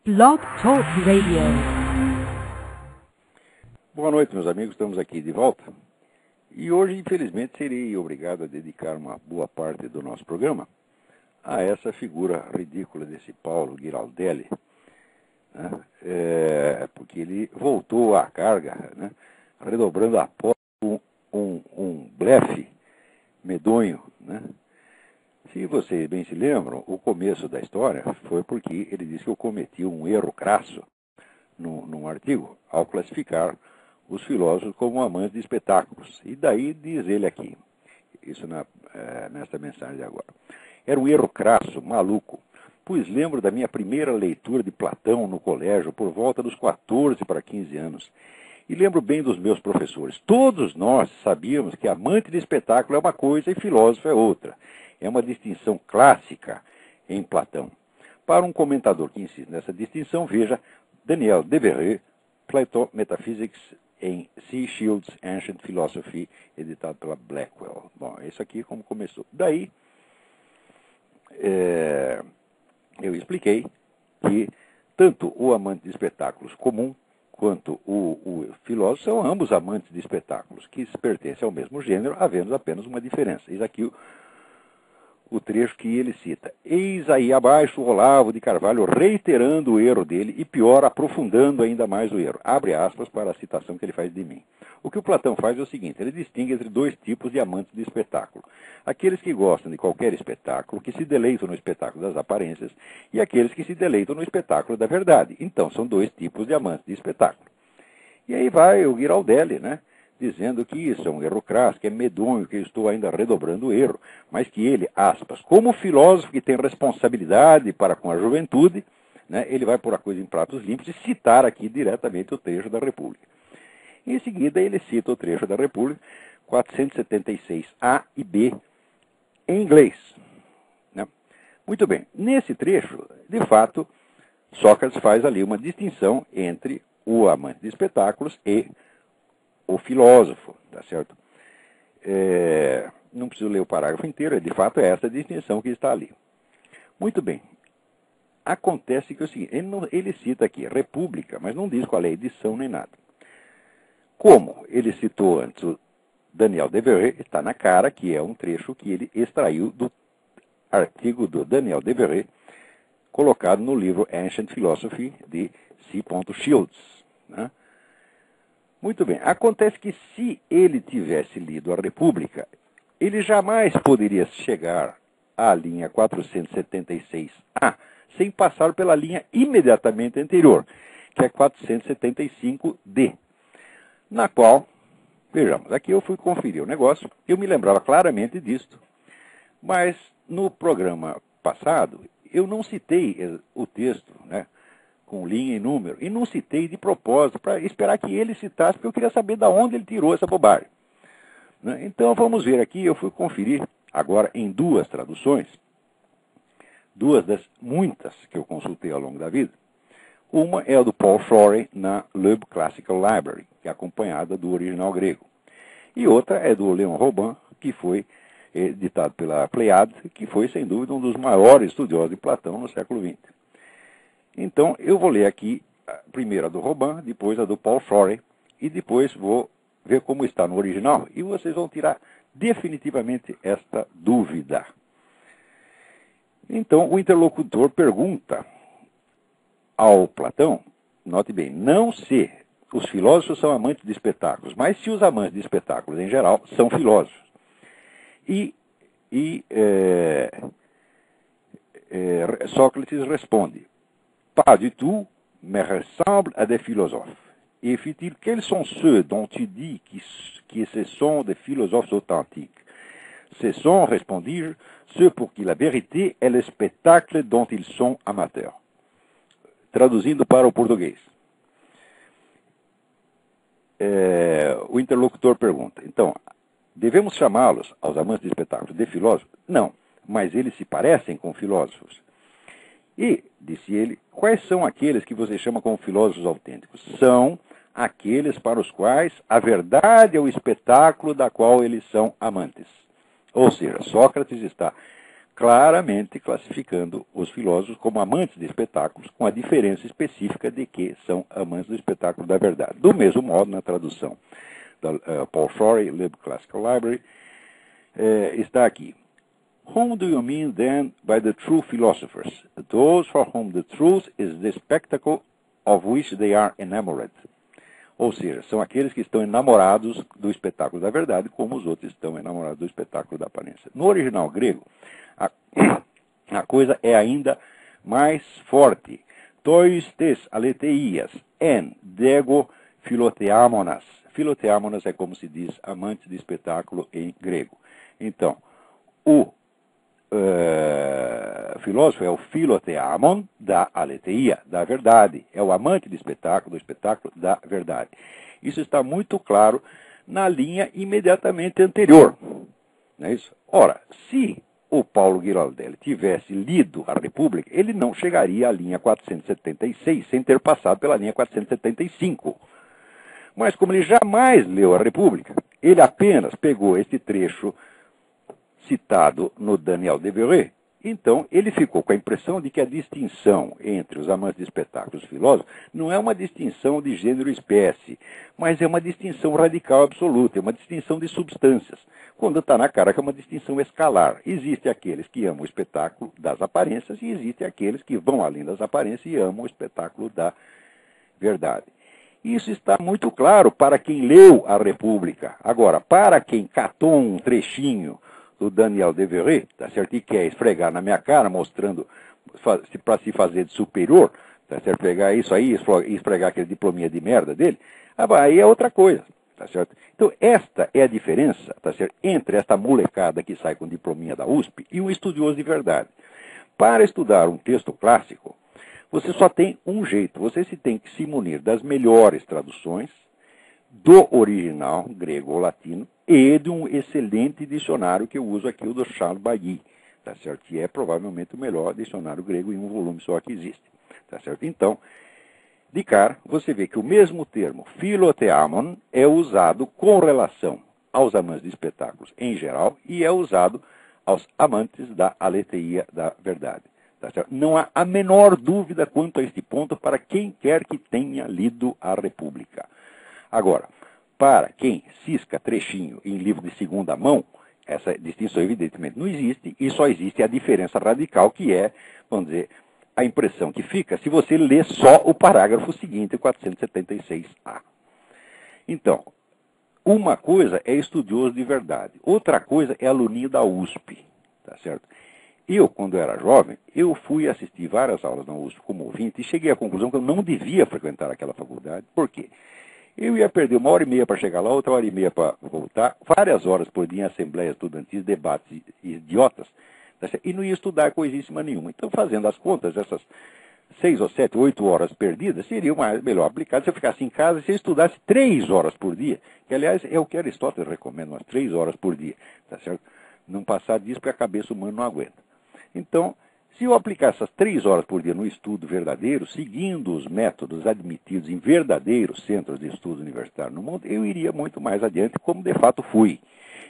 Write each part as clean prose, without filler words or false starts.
Blog Talk Radio. Boa noite, meus amigos. Estamos aqui de volta. E hoje, infelizmente, serei obrigado a dedicar uma boa parte do nosso programa a essa figura ridícula desse Paulo Giraldelli, né? Porque ele voltou à carga, né? Redobrando a aposta com um blefe medonho, né? Se vocês bem se lembram, o começo da história foi porque ele disse que eu cometi um erro crasso num artigo ao classificar os filósofos como amantes de espetáculos. E daí diz ele aqui, isso nesta mensagem de agora. Era um erro crasso, maluco, pois lembro da minha primeira leitura de Platão no colégio por volta dos 14 para 15 anos. E lembro bem dos meus professores. Todos nós sabíamos que amante de espetáculo é uma coisa e filósofo é outra. É uma distinção clássica em Platão. Para um comentador que insiste nessa distinção, veja Daniel Devereux, Plato Metaphysics em C. Shields Ancient Philosophy, editado pela Blackwell. Bom, isso aqui como começou. Daí, eu expliquei que tanto o amante de espetáculos comum quanto o filósofo são ambos amantes de espetáculos, que pertencem ao mesmo gênero, havendo apenas uma diferença. Eis aqui o trecho que ele cita. Eis aí abaixo o Olavo de Carvalho reiterando o erro dele e, pior, aprofundando ainda mais o erro. Abre aspas para a citação que ele faz de mim. O que o Platão faz é o seguinte, ele distingue entre dois tipos de amantes de espetáculo. Aqueles que gostam de qualquer espetáculo, que se deleitam no espetáculo das aparências, e aqueles que se deleitam no espetáculo da verdade. Então, são dois tipos de amantes de espetáculo. E aí vai o Giraldelli, né? Dizendo que isso é um erro crasso, que é medonho, que eu estou ainda redobrando o erro, mas que ele, aspas, como filósofo que tem responsabilidade para com a juventude, né, ele vai pôr a coisa em pratos limpos e citar aqui diretamente o trecho da República. Em seguida, ele cita o trecho da República, 476A e B, em inglês. Né? Muito bem, nesse trecho, de fato, Sócrates faz ali uma distinção entre o amante de espetáculos e o filósofo, tá certo? Não preciso ler o parágrafo inteiro, de fato é essa distinção que está ali. Muito bem. Acontece que é o seguinte, ele cita aqui República, mas não diz qual é a edição nem nada. Como ele citou antes o Daniel Devereux, está na cara que é um trecho que ele extraiu do artigo do Daniel Devereux, colocado no livro Ancient Philosophy de C. Shields, né? Muito bem. Acontece que se ele tivesse lido a República, ele jamais poderia chegar à linha 476A sem passar pela linha imediatamente anterior, que é 475D, na qual, vejamos, aqui eu fui conferir o negócio, eu me lembrava claramente disto, mas no programa passado eu não citei o texto, né? Com linha e número, e não citei de propósito, para esperar que ele citasse, porque eu queria saber de onde ele tirou essa bobagem. Né? Então, vamos ver aqui, eu fui conferir agora em duas traduções, duas das muitas que eu consultei ao longo da vida. Uma é a do Paul Florey na Loeb Classical Library, que é acompanhada do original grego. E outra é do Leon Robin, que foi editado pela Pleiade, que foi, sem dúvida, um dos maiores estudiosos de Platão no século XX. Então, eu vou ler aqui primeiro a do Robin, depois a do Paul Florey, e depois vou ver como está no original, e vocês vão tirar definitivamente esta dúvida. Então, o interlocutor pergunta ao Platão, note bem, não se os filósofos são amantes de espetáculos, mas se os amantes de espetáculos em geral são filósofos. Sócrates responde, pas du tout, mais ressemble à des philosophes. Et fit-il, quels sont ceux dont tu dis que ce sont des philosophes authentiques? Ce sont, répondis-je, ceux pour qui la vérité est le spectacle dont ils sont amateurs. Traduzindo para o português. O interlocutor pergunta, então, devemos chamá-los, aos amantes de espetáculos, de filósofos? Não, mas eles se parecem com filósofos. E, disse ele, quais são aqueles que você chama como filósofos autênticos? São aqueles para os quais a verdade é o espetáculo da qual eles são amantes. Ou seja, Sócrates está claramente classificando os filósofos como amantes de espetáculos, com a diferença específica de que são amantes do espetáculo da verdade. Do mesmo modo, na tradução da Paul Shorey, Lib Classical Library, está aqui. Whom do you mean then by the true philosophers? Those for whom the truth is the spectacle of which they are enamored. Ou seja, são aqueles que estão enamorados do espetáculo da verdade, como os outros estão enamorados do espetáculo da aparência. No original grego, a coisa é ainda mais forte. Tois tes aleteias en dego philotheamonas. Philotheamonas é como se diz amante de espetáculo em grego. Então, o filósofo é o philotheamon da aletheia, da verdade. É o amante de espetáculo, do espetáculo da verdade. Isso está muito claro na linha imediatamente anterior. Não é isso? Ora, se o Paulo Giraldelli tivesse lido a República, ele não chegaria à linha 476 sem ter passado pela linha 475. Mas como ele jamais leu a República, ele apenas pegou este trecho citado no Daniel Devereux, então ele ficou com a impressão de que a distinção entre os amantes de espetáculos e os filósofos não é uma distinção de gênero e espécie, mas é uma distinção radical absoluta, é uma distinção de substâncias, quando está na cara que é uma distinção escalar. Existem aqueles que amam o espetáculo das aparências e existem aqueles que vão além das aparências e amam o espetáculo da verdade. Isso está muito claro para quem leu a República. Agora, para quem catou um trechinho do Daniel Devereux, tá certo? E quer esfregar na minha cara, mostrando para se fazer de superior, tá certo? Pegar isso aí e esfregar aquele diplominha de merda dele, aí é outra coisa, tá certo? Então, esta é a diferença, tá certo? Entre esta molecada que sai com diplominha da USP e um estudioso de verdade. Para estudar um texto clássico, você só tem um jeito, você se tem que se munir das melhores traduções do original grego ou latino e de um excelente dicionário que eu uso aqui, o do Charles Bailly, tá certo? Que é provavelmente o melhor dicionário grego em um volume só que existe, tá certo? Então, de cara, você vê que o mesmo termo philotheamon é usado com relação aos amantes de espetáculos em geral e é usado aos amantes da aletheia da verdade. Tá certo? Não há a menor dúvida quanto a este ponto para quem quer que tenha lido a República. Agora, para quem cisca trechinho em livro de segunda mão, essa distinção evidentemente não existe e só existe a diferença radical que é, vamos dizer, a impressão que fica se você lê só o parágrafo seguinte, 476A. Então, uma coisa é estudioso de verdade, outra coisa é aluninho da USP, tá certo? Eu, quando era jovem, eu fui assistir várias aulas na USP como ouvinte e cheguei à conclusão que eu não devia frequentar aquela faculdade. Por quê? Eu ia perder 1h30 para chegar lá, outra hora e meia para voltar, várias horas por dia em assembleias estudantis, debates idiotas, tá certo? E não ia estudar coisíssima nenhuma. Então, fazendo as contas, essas 6 ou 7, 8 horas perdidas, seria melhor aplicado se eu ficasse em casa e se eu estudasse 3 horas por dia, que, aliás, é o que Aristóteles recomenda, umas 3 horas por dia, tá certo? Não passar disso porque a cabeça humana não aguenta. Então, se eu aplicar essas 3 horas por dia no estudo verdadeiro, seguindo os métodos admitidos em verdadeiros centros de estudo universitário no mundo, eu iria muito mais adiante, como de fato fui.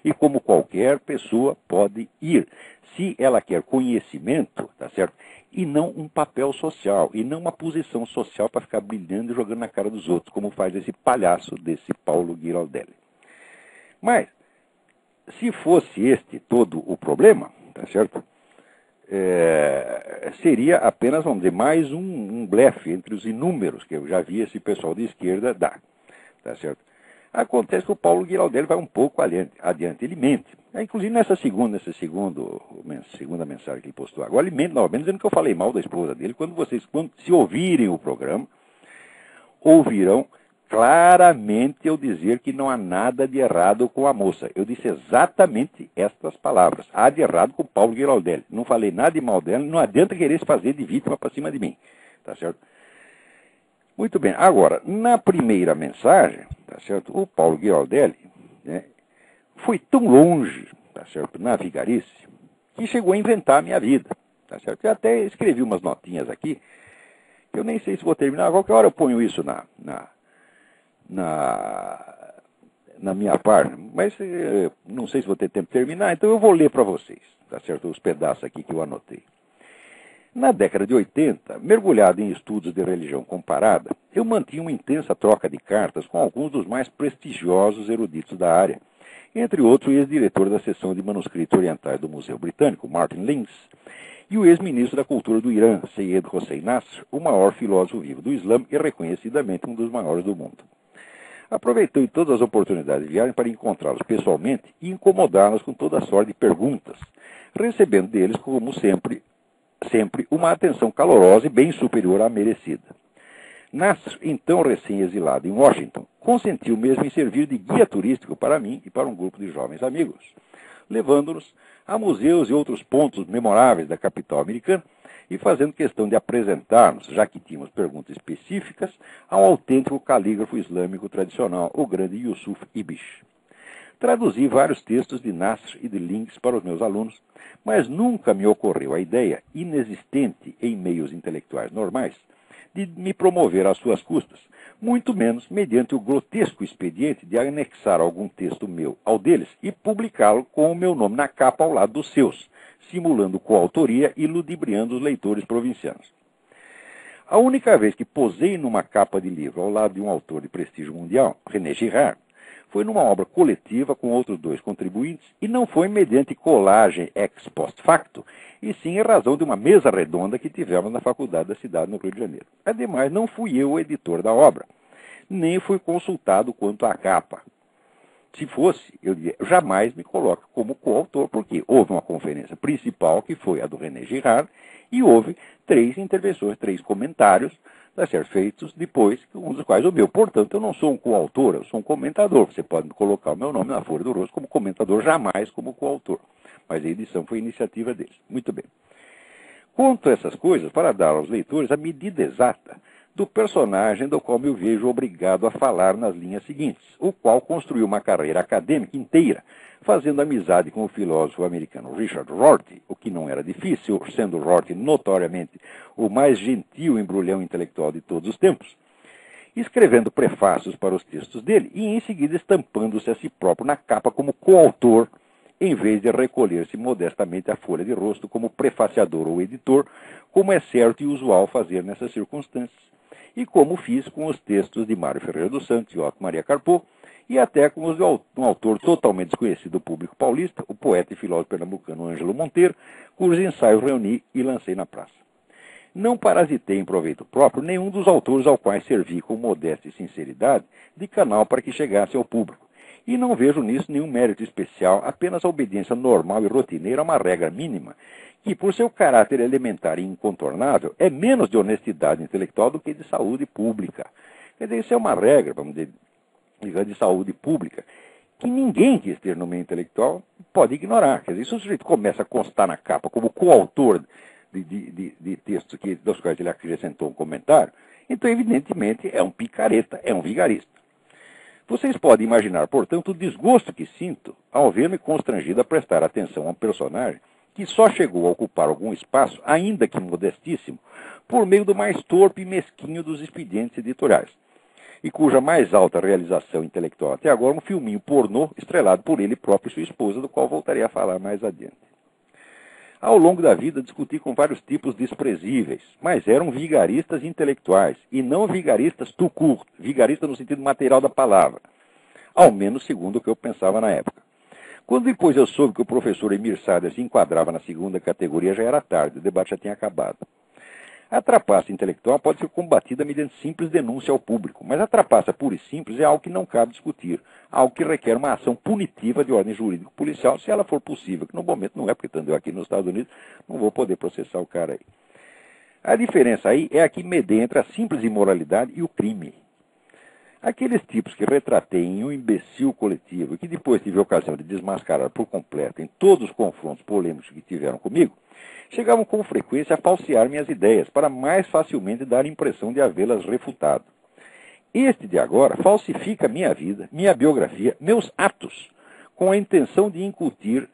E como qualquer pessoa pode ir, se ela quer conhecimento, tá certo? E não um papel social, e não uma posição social para ficar brilhando e jogando na cara dos outros, como faz esse palhaço desse Paulo Giraldelli. Mas, se fosse este todo o problema, tá certo? Seria apenas, vamos dizer, mais um blefe entre os inúmeros que eu já vi esse pessoal de esquerda dar. Tá certo? Acontece que o Paulo Giraldelli vai um pouco adiante, ele mente. Inclusive nessa segunda mensagem que ele postou agora, ele mente novamente dizendo que eu falei mal da esposa dele. Quando se ouvirem o programa, ouvirão claramente eu dizer que não há nada de errado com a moça. Eu disse exatamente estas palavras. Há de errado com o Paulo Giraldelli. Não falei nada de mal dela, não adianta querer se fazer de vítima para cima de mim. Tá certo? Muito bem. Agora, na primeira mensagem, tá certo? O Paulo Giraldelli, né, foi tão longe, tá certo, na vigarice, que chegou a inventar a minha vida. Tá certo? Eu até escrevi umas notinhas aqui, que eu nem sei se vou terminar. A qualquer hora eu ponho isso na minha parte, mas não sei se vou ter tempo de terminar, então eu vou ler para vocês, tá certo? Os pedaços aqui que eu anotei. Na década de 80, mergulhado em estudos de religião comparada, eu mantinha uma intensa troca de cartas com alguns dos mais prestigiosos eruditos da área, entre outros o ex-diretor da seção de manuscritos orientais do Museu Britânico, Martin Lins, e o ex-ministro da Cultura do Irã, Seyyed Hossein Nasr, o maior filósofo vivo do Islã e reconhecidamente um dos maiores do mundo. Aproveitou todas as oportunidades de viagem para encontrá-los pessoalmente e incomodá-los com toda a sorte de perguntas, recebendo deles, como sempre uma atenção calorosa e bem superior à merecida. Nasr, então recém-exilado em Washington, consentiu mesmo em servir de guia turístico para mim e para um grupo de jovens amigos, levando-nos a museus e outros pontos memoráveis da capital americana e fazendo questão de apresentar-nos, já que tínhamos perguntas específicas, ao autêntico calígrafo islâmico tradicional, o grande Yusuf Ibish. Traduzi vários textos de Nasr e de Lins para os meus alunos, mas nunca me ocorreu a ideia, inexistente em meios intelectuais normais, de me promover às suas custas, muito menos mediante o grotesco expediente de anexar algum texto meu ao deles e publicá-lo com o meu nome na capa ao lado dos seus, simulando coautoria e ludibriando os leitores provincianos. A única vez que posei numa capa de livro ao lado de um autor de prestígio mundial, René Girard, foi numa obra coletiva com outros dois contribuintes e não foi mediante colagem ex post facto, e sim em razão de uma mesa redonda que tivemos na faculdade da cidade no Rio de Janeiro. Ademais, não fui eu o editor da obra, nem fui consultado quanto à capa. Se fosse, eu jamais me coloco como coautor, porque houve uma conferência principal, que foi a do René Girard, e houve 3 intervenções, 3 comentários, a ser feitos depois, um dos quais o meu. Portanto, eu não sou um coautor, eu sou um comentador. Você pode colocar o meu nome na Folha do Rosto como comentador, jamais como coautor. Mas a edição foi iniciativa deles. Muito bem. Conto essas coisas para dar aos leitores a medida exata do personagem do qual me vejo obrigado a falar nas linhas seguintes, o qual construiu uma carreira acadêmica inteira, fazendo amizade com o filósofo americano Richard Rorty, o que não era difícil, sendo Rorty notoriamente o mais gentil embrulhão intelectual de todos os tempos, escrevendo prefácios para os textos dele e em seguida estampando-se a si próprio na capa como coautor, em vez de recolher-se modestamente à folha de rosto como prefaciador ou editor, como é certo e usual fazer nessas circunstâncias, e como fiz com os textos de Mário Ferreira dos Santos e Otto Maria Carpo, e até com os de um autor totalmente desconhecido do público paulista, o poeta e filósofo pernambucano Ângelo Monteiro, cujos ensaios reuni e lancei na praça. Não parasitei em proveito próprio nenhum dos autores ao quais servi com modéstia e sinceridade de canal para que chegasse ao público, e não vejo nisso nenhum mérito especial, apenas a obediência normal e rotineira a uma regra mínima, que, por seu caráter elementar e incontornável, é menos de honestidade intelectual do que de saúde pública. Quer dizer, isso é uma regra, vamos dizer, de saúde pública, que ninguém que esteja no meio intelectual pode ignorar. Quer dizer, se o sujeito começa a constar na capa como coautor de textos dos quais ele acrescentou um comentário, então, evidentemente, é um picareta, é um vigarista. Vocês podem imaginar, portanto, o desgosto que sinto ao ver-me constrangido a prestar atenção a um personagem que só chegou a ocupar algum espaço, ainda que modestíssimo, por meio do mais torpe e mesquinho dos expedientes editoriais, e cuja mais alta realização intelectual até agora é um filminho pornô estrelado por ele próprio e sua esposa, do qual voltarei a falar mais adiante. Ao longo da vida, discuti com vários tipos desprezíveis, mas eram vigaristas intelectuais, e não vigaristas tout court, vigarista no sentido material da palavra, ao menos segundo o que eu pensava na época. Quando depois eu soube que o professor Emir Sader se enquadrava na segunda categoria, já era tarde, o debate já tinha acabado. A trapaça intelectual pode ser combatida mediante simples denúncia ao público, mas a trapaça pura e simples é algo que não cabe discutir, algo que requer uma ação punitiva de ordem jurídico-policial, se ela for possível, que no momento não é, porque estando eu aqui nos Estados Unidos, não vou poder processar o cara aí. A diferença aí é a que mede entre a simples imoralidade e o crime. Aqueles tipos que retratei em um imbecil coletivo e que depois tive a ocasião de desmascarar por completo em todos os confrontos polêmicos que tiveram comigo, chegavam com frequência a falsear minhas ideias para mais facilmente dar a impressão de havê-las refutado. Este de agora falsifica minha vida, minha biografia, meus atos, com a intenção de incutir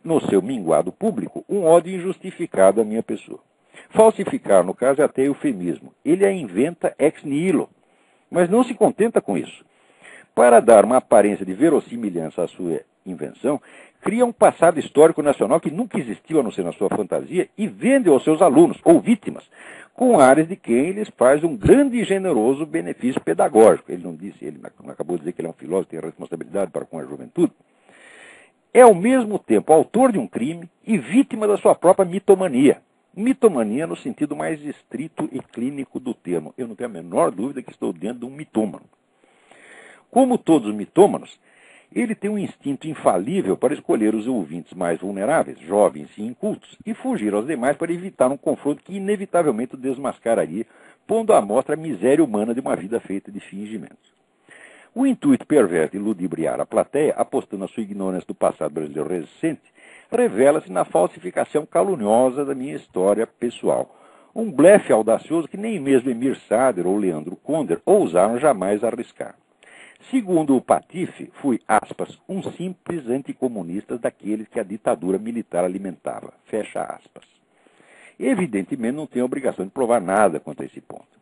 no seu minguado público um ódio injustificado à minha pessoa. Falsificar, no caso, é até eufemismo. Ele a inventa ex nihilo. Mas não se contenta com isso. Para dar uma aparência de verossimilhança à sua invenção, cria um passado histórico nacional que nunca existiu a não ser na sua fantasia e vende aos seus alunos, ou vítimas, com áreas de quem lhes faz um grande e generoso benefício pedagógico. Ele não acabou de dizer que ele é um filósofo, tem responsabilidade para com a juventude. É ao mesmo tempo autor de um crime e vítima da sua própria mitomania. Mitomania no sentido mais estrito e clínico do termo. Eu não tenho a menor dúvida que estou dentro de um mitômano. Como todos os mitômanos, ele tem um instinto infalível para escolher os ouvintes mais vulneráveis, jovens e incultos, e fugir aos demais para evitar um confronto que inevitavelmente o desmascararia, pondo à mostra a miséria humana de uma vida feita de fingimentos. O intuito perverso de ludibriar a plateia, apostando a sua ignorância do passado brasileiro recente, revela-se na falsificação caluniosa da minha história pessoal. Um blefe audacioso que nem mesmo Emir Sader ou Leandro Conder ousaram jamais arriscar. Segundo o Patife, fui, aspas, um simples anticomunista daqueles que a ditadura militar alimentava. Fecha aspas. Evidentemente não tem a obrigação de provar nada quanto a esse ponto.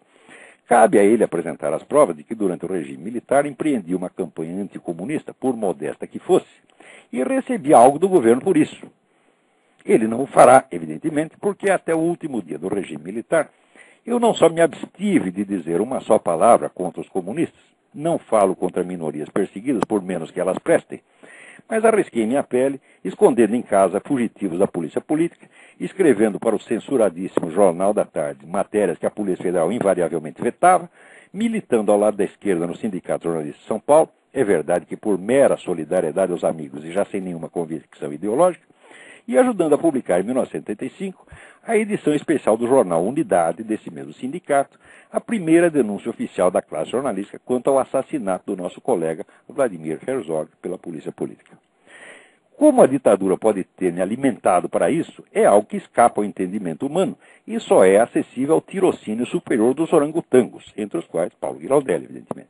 Cabe a ele apresentar as provas de que durante o regime militar empreendia uma campanha anticomunista, por modesta que fosse, e recebia algo do governo por isso. Ele não o fará, evidentemente, porque até o último dia do regime militar, eu não só me abstive de dizer uma só palavra contra os comunistas, não falo contra minorias perseguidas, por menos que elas prestem, mas arrisquei minha pele, escondendo em casa fugitivos da polícia política, escrevendo para o censuradíssimo Jornal da Tarde matérias que a Polícia Federal invariavelmente vetava, militando ao lado da esquerda no Sindicato Jornalista de São Paulo, é verdade que por mera solidariedade aos amigos e já sem nenhuma convicção ideológica, e ajudando a publicar em 1985 a edição especial do jornal Unidade, desse mesmo sindicato, a primeira denúncia oficial da classe jornalística quanto ao assassinato do nosso colega Vladimir Herzog pela polícia política. Como a ditadura pode ter me alimentado para isso, é algo que escapa ao entendimento humano e só é acessível ao tirocínio superior dos orangotangos, entre os quais Paulo Giraldelli, evidentemente.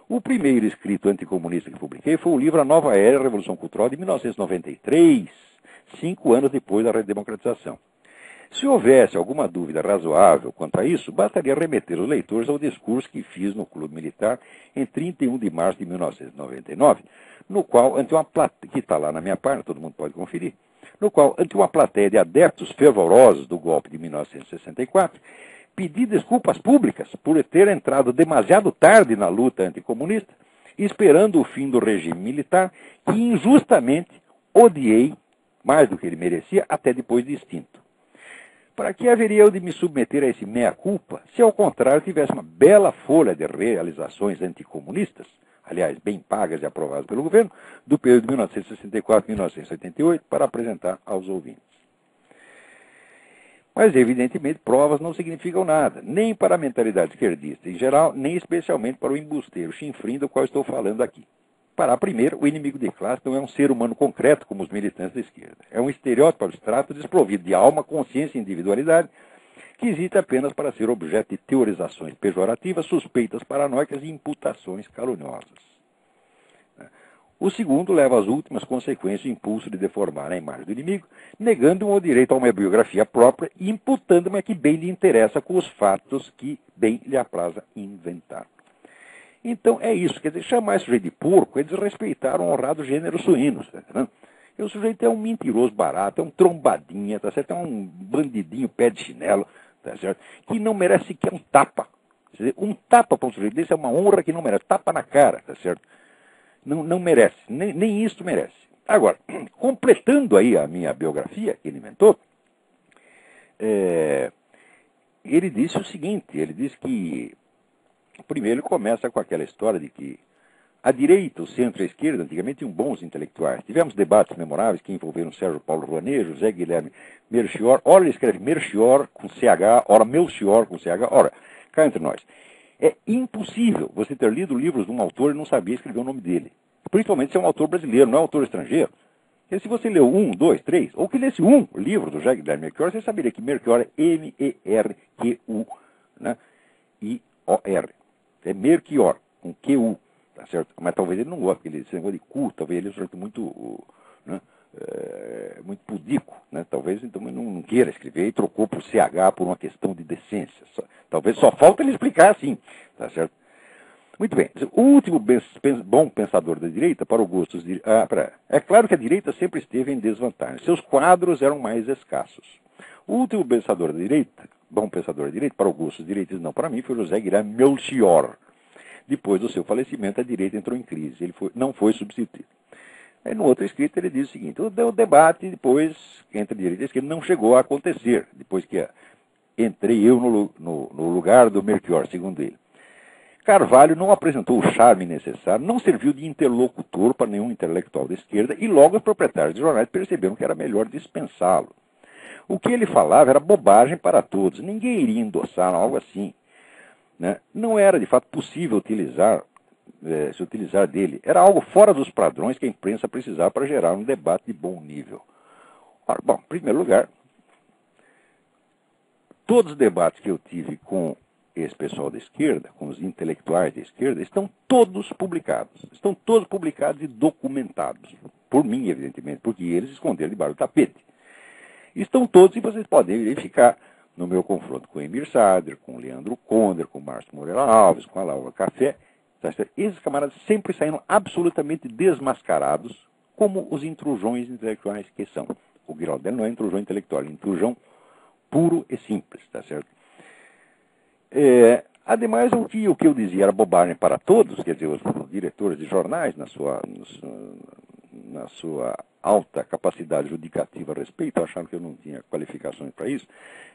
O primeiro escrito anticomunista que publiquei foi o livro A Nova Era e a Revolução Cultural, de 1993, 5 anos depois da redemocratização. Se houvesse alguma dúvida razoável quanto a isso, bastaria remeter os leitores ao discurso que fiz no Clube Militar em 31 de março de 1999, no qual, ante uma plateia, que está lá na minha página, todo mundo pode conferir, no qual, ante uma plateia de adeptos fervorosos do golpe de 1964, pedi desculpas públicas por ter entrado demasiado tarde na luta anticomunista, esperando o fim do regime militar, que injustamente odiei mais do que ele merecia, até depois de extinto. Para que haveria eu de me submeter a esse meia-culpa, se ao contrário tivesse uma bela folha de realizações anticomunistas, aliás, bem pagas e aprovadas pelo governo, do período de 1964 a 1988, para apresentar aos ouvintes. Mas, evidentemente, provas não significam nada, nem para a mentalidade esquerdista em geral, nem especialmente para o embusteiro chinfrim do qual estou falando aqui. Para primeiro, o inimigo de classe não é um ser humano concreto como os militantes da esquerda. É um estereótipo abstrato desprovido de alma, consciência e individualidade, que existe apenas para ser objeto de teorizações pejorativas, suspeitas paranoicas e imputações caluniosas. O segundo leva às últimas consequências o impulso de deformar a imagem do inimigo, negando-me o direito a uma biografia própria e imputando-me a que bem lhe interessa com os fatos que bem lhe apraza inventar. Então é isso, quer dizer, chamar esse sujeito de porco é desrespeitar um honrado gênero suíno. Tá? E o sujeito é um mentiroso barato, é um trombadinha, tá certo? É um bandidinho pé de chinelo, tá certo? Que não merece sequer um tapa. Quer dizer, um tapa para um sujeito desse é uma honra que não merece. Tapa na cara, tá certo? Não merece, nem isso merece. Agora, completando aí a minha biografia que ele inventou, ele disse o seguinte, ele disse que primeiro, ele começa com aquela história de que a direita, o centro e a esquerda, antigamente, tinham bons intelectuais. Tivemos debates memoráveis que envolveram Sérgio Paulo Rouanet, José Guilherme Melchior. Ora, ele escreve Melchior com CH, ora Melchior com CH. Ora, cá entre nós. É impossível você ter lido livros de um autor e não saber escrever o nome dele. Principalmente se é um autor brasileiro, não é um autor estrangeiro. Porque se você leu 1, 2, 3, ou que lesse um livro do José Guilherme Melchior, você saberia que Melchior é M-E-R-Q-U, né? I-O-R. É Melchior, com Q-U, tá certo? Mas talvez ele não goste, porque esse negócio de cu, talvez ele seja muito, né, muito pudico, né? Talvez então ele não queira escrever e trocou por CH por uma questão de decência. Talvez só falta ele explicar assim, tá certo? Muito bem. O último bom pensador da direita, para o gosto de... é claro que a direita sempre esteve em desvantagem. Seus quadros eram mais escassos. O último pensador da direita, bom pensador da direita, para o gosto dos direitos, não para mim, foi José Guilherme Melchior. Depois do seu falecimento, a direita entrou em crise. Ele não foi substituído. Aí, no outro escrito, ele diz o seguinte: o debate depois entre a direita e a esquerda não chegou a acontecer, depois que entrei eu no lugar do Melchior, segundo ele. Carvalho não apresentou o charme necessário, não serviu de interlocutor para nenhum intelectual da esquerda e logo os proprietários de jornais perceberam que era melhor dispensá-lo. O que ele falava era bobagem para todos, ninguém iria endossar algo assim. Né? Não era, de fato, possível se utilizar dele. Era algo fora dos padrões que a imprensa precisava para gerar um debate de bom nível. Ora, bom, em primeiro lugar, todos os debates que eu tive com esse pessoal da esquerda, com os intelectuais da esquerda, estão todos publicados. Estão todos publicados e documentados. Por mim, evidentemente, porque eles esconderam debaixo do tapete. Estão todos e vocês podem verificar no meu confronto com o Emir Sader, com o Leandro Conder, com o Márcio Moreira Alves, com a Laura Café. Esses camaradas sempre saíram absolutamente desmascarados como os intrujões intelectuais que são. O Giraldelli não é intrujão intelectual, é intrujão puro e simples, tá certo? Ademais, o que eu dizia era bobagem para todos, quer dizer, os diretores de jornais, na sua alta capacidade judicativa a respeito, acharam que eu não tinha qualificações para isso,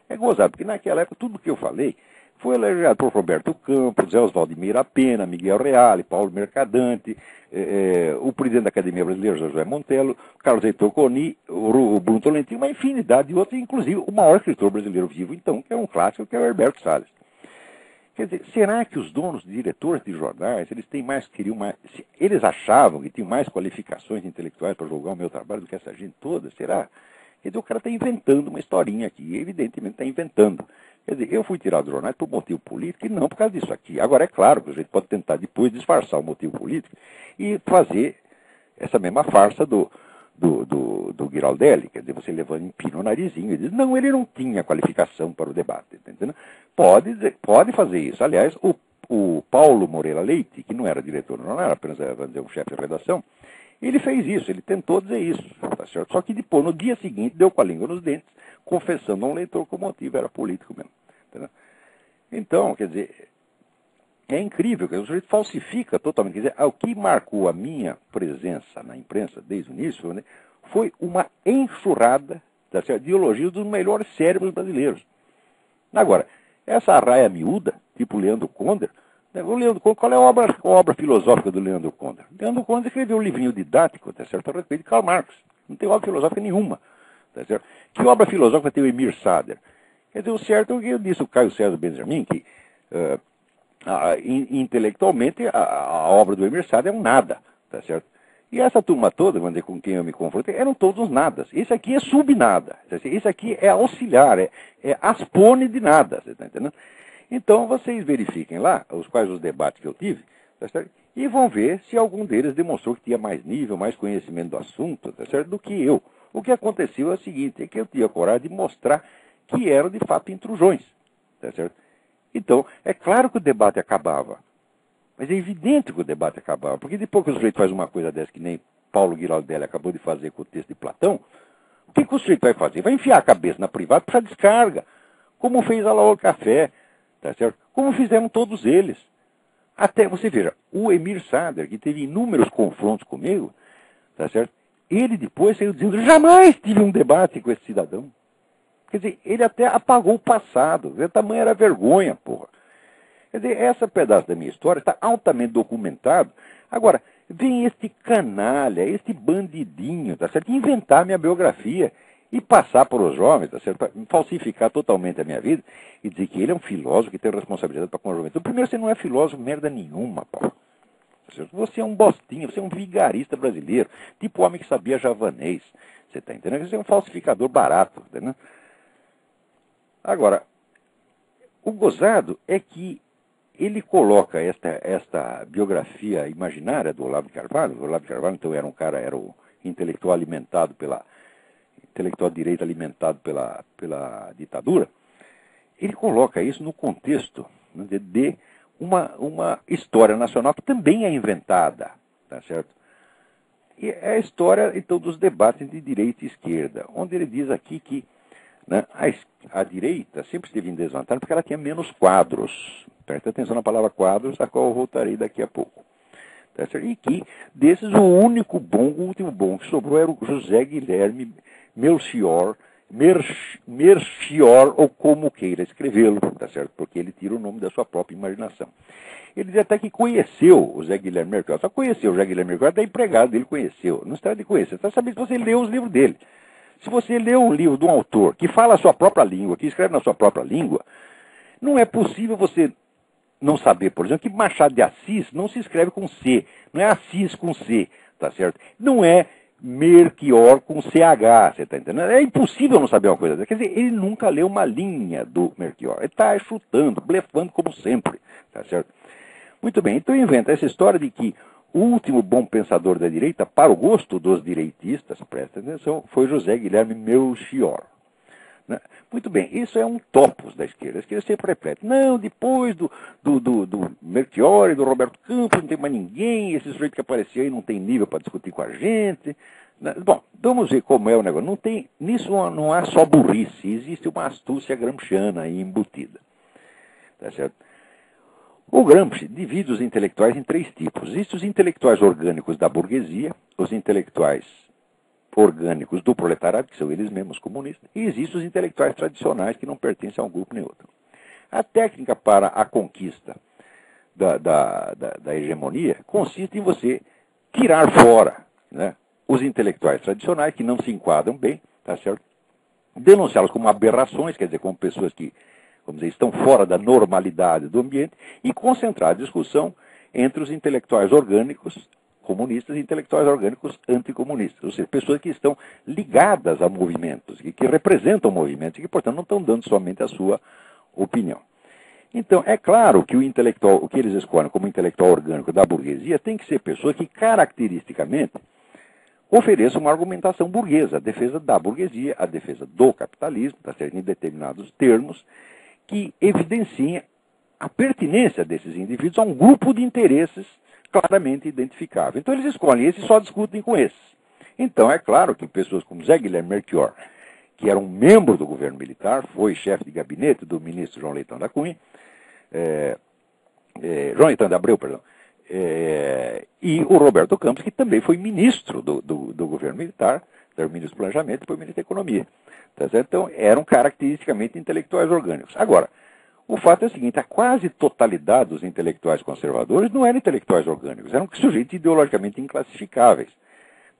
é gozado, porque naquela época tudo que eu falei foi elogiado por Roberto Campos, Zé Oswaldo de Meira Pena, Miguel Reale, Paulo Mercadante, o presidente da Academia Brasileira, José Montello, Carlos Heitor Coni, o Bruno Tolentino, uma infinidade de outros, inclusive o maior escritor brasileiro vivo, então, que é um clássico, que é o Herberto Salles. Quer dizer, será que os donos, diretores de jornais, eles achavam que tinham mais qualificações intelectuais para julgar o meu trabalho do que essa gente toda? Será? Quer dizer, o cara está inventando uma historinha aqui, e evidentemente está inventando. Quer dizer, eu fui tirado do jornal por motivo político e não por causa disso aqui. Agora, é claro que a gente pode tentar depois disfarçar o motivo político e fazer essa mesma farsa do Giraldelli, quer dizer, você levando empina o narizinho e diz, não, ele não tinha qualificação para o debate, tá entendendo? Pode fazer isso. Aliás, o Paulo Moreira Leite, que não era diretor, não era apenas um chefe de redação, ele fez isso, ele tentou dizer isso, tá certo? Só que depois, no dia seguinte, deu com a língua nos dentes, confessando a um leitor que o motivo era político mesmo. Entendeu? Então, quer dizer, é incrível, que o sujeito falsifica totalmente. Quer dizer, o que marcou a minha presença na imprensa desde o início, né, foi uma enxurrada de elogios dos melhores cérebros brasileiros. Agora, essa arraia miúda, tipo Leandro Conder, o Leandro Conder, qual é a obra filosófica do Leandro Conder? Leandro Conder escreveu um livrinho didático, tá certo, a respeito de Karl Marx. Não tem obra filosófica nenhuma. Tá certo? Que obra filosófica tem o Emir Sader? Quer dizer, o certo é o que eu disse o Caio César Benjamin, que intelectualmente a obra do Emir Sader é um nada, tá certo? E essa turma toda, vamos dizer, com quem eu me confrontei, eram todos nadas. Esse aqui é subnada. Esse aqui é auxiliar, é aspone de nada, você está entendendo? Então, vocês verifiquem lá quais os debates que eu tive, tá certo? E vão ver se algum deles demonstrou que tinha mais nível, mais conhecimento do assunto, tá certo? Do que eu. O que aconteceu é o seguinte, é que eu tinha coragem de mostrar que eram, de fato, intrusões, tá certo? Então, é claro que o debate acabava. Mas é evidente que o debate acabava, porque depois que o sujeito faz uma coisa dessa, que nem Paulo Giraldelli acabou de fazer com o texto de Platão, o que o sujeito vai fazer? Vai enfiar a cabeça na privada para descarga, como fez a Laura Café, tá certo? Como fizeram todos eles. Até, você veja, o Emir Sader, que teve inúmeros confrontos comigo, tá certo? Ele depois saiu dizendo, jamais tive um debate com esse cidadão. Quer dizer, ele até apagou o passado, o tamanho era vergonha, porra. Quer dizer, esse pedaço da minha história está altamente documentado. Agora, vem este canalha, este bandidinho, tá certo? Inventar minha biografia e passar para os jovens, tá certo? Falsificar totalmente a minha vida e dizer que ele é um filósofo que tem responsabilidade para com a juventude. Primeiro, você não é filósofo merda nenhuma, pô. Tá certo? Você é um bostinho, você é um vigarista brasileiro, tipo homem que sabia javanês. Você está entendendo? Você é um falsificador barato, tá entendendo? Agora, o gozado é que ele coloca esta biografia imaginária do Olavo de Carvalho. O Olavo de Carvalho, então, era o intelectual intelectual de direita alimentado pela ditadura. Ele coloca isso no contexto, né, de uma história nacional que também é inventada, tá certo? E é a história, então, dos debates entre direita e esquerda, onde ele diz aqui que, né, a direita sempre esteve em desvantagem porque ela tinha menos quadros. Presta atenção na palavra quadros, a qual eu voltarei daqui a pouco. Tá certo? E que, desses, o único bom, o último bom que sobrou era o José Guilherme Melchior, ou como queira escrevê-lo, tá certo? Porque ele tira o nome da sua própria imaginação. Ele diz até que conheceu o Zé Guilherme Melchior, só conheceu o Zé Guilherme Melchior, até empregado dele conheceu. Não está de conhecer, está sabendo se você leu os livros dele. Se você lê um livro de um autor que fala a sua própria língua, que escreve na sua própria língua, não é possível você não saber, por exemplo, que Machado de Assis não se escreve com C, não é Assis com C, tá certo? Não é Melchior com CH, você está entendendo? É impossível não saber uma coisa dessa. Quer dizer, ele nunca leu uma linha do Melchior. Ele está chutando, blefando como sempre, tá certo? Muito bem, então inventa essa história de que o último bom pensador da direita, para o gosto dos direitistas, presta atenção, foi José Guilherme Melchior. Muito bem, isso é um topos da esquerda. A esquerda sempre repete, não, depois do Melchior e do Roberto Campos não tem mais ninguém, esse sujeito que apareceu aí não tem nível para discutir com a gente. Bom, vamos ver como é o negócio. Nisso não há só burrice, existe uma astúcia gramsciana aí embutida. Tá certo? O Gramsci divide os intelectuais em três tipos. Existem os intelectuais orgânicos da burguesia, os intelectuais orgânicos do proletariado, que são eles mesmos comunistas, e existem os intelectuais tradicionais que não pertencem a um grupo nem outro. A técnica para a conquista da hegemonia consiste em você tirar fora, né, os intelectuais tradicionais que não se enquadram bem, tá certo? Denunciá-los como aberrações, quer dizer, como pessoas que, vamos dizer, estão fora da normalidade do ambiente, e concentrar a discussão entre os intelectuais orgânicos comunistas e intelectuais orgânicos anticomunistas, ou seja, pessoas que estão ligadas a movimentos, que representam movimentos e que, portanto, não estão dando somente a sua opinião. Então, é claro que o que eles escolhem como intelectual orgânico da burguesia tem que ser pessoa que, caracteristicamente, ofereça uma argumentação burguesa, a defesa da burguesia, a defesa do capitalismo, tá certo, em determinados termos, que evidenciem a pertinência desses indivíduos a um grupo de interesses claramente identificável. Então eles escolhem esses e só discutem com esses. Então é claro que pessoas como Zé Guilherme Melchior, que era um membro do governo militar, foi chefe de gabinete do ministro João Leitão da Cunha, João Leitão de Abreu, perdão, e o Roberto Campos, que também foi ministro do governo militar, era ministro do Planejamento e depois ministro da Economia. Tá certo? Então eram caracteristicamente intelectuais orgânicos. Agora, o fato é o seguinte, a quase totalidade dos intelectuais conservadores não eram intelectuais orgânicos, eram sujeitos ideologicamente inclassificáveis.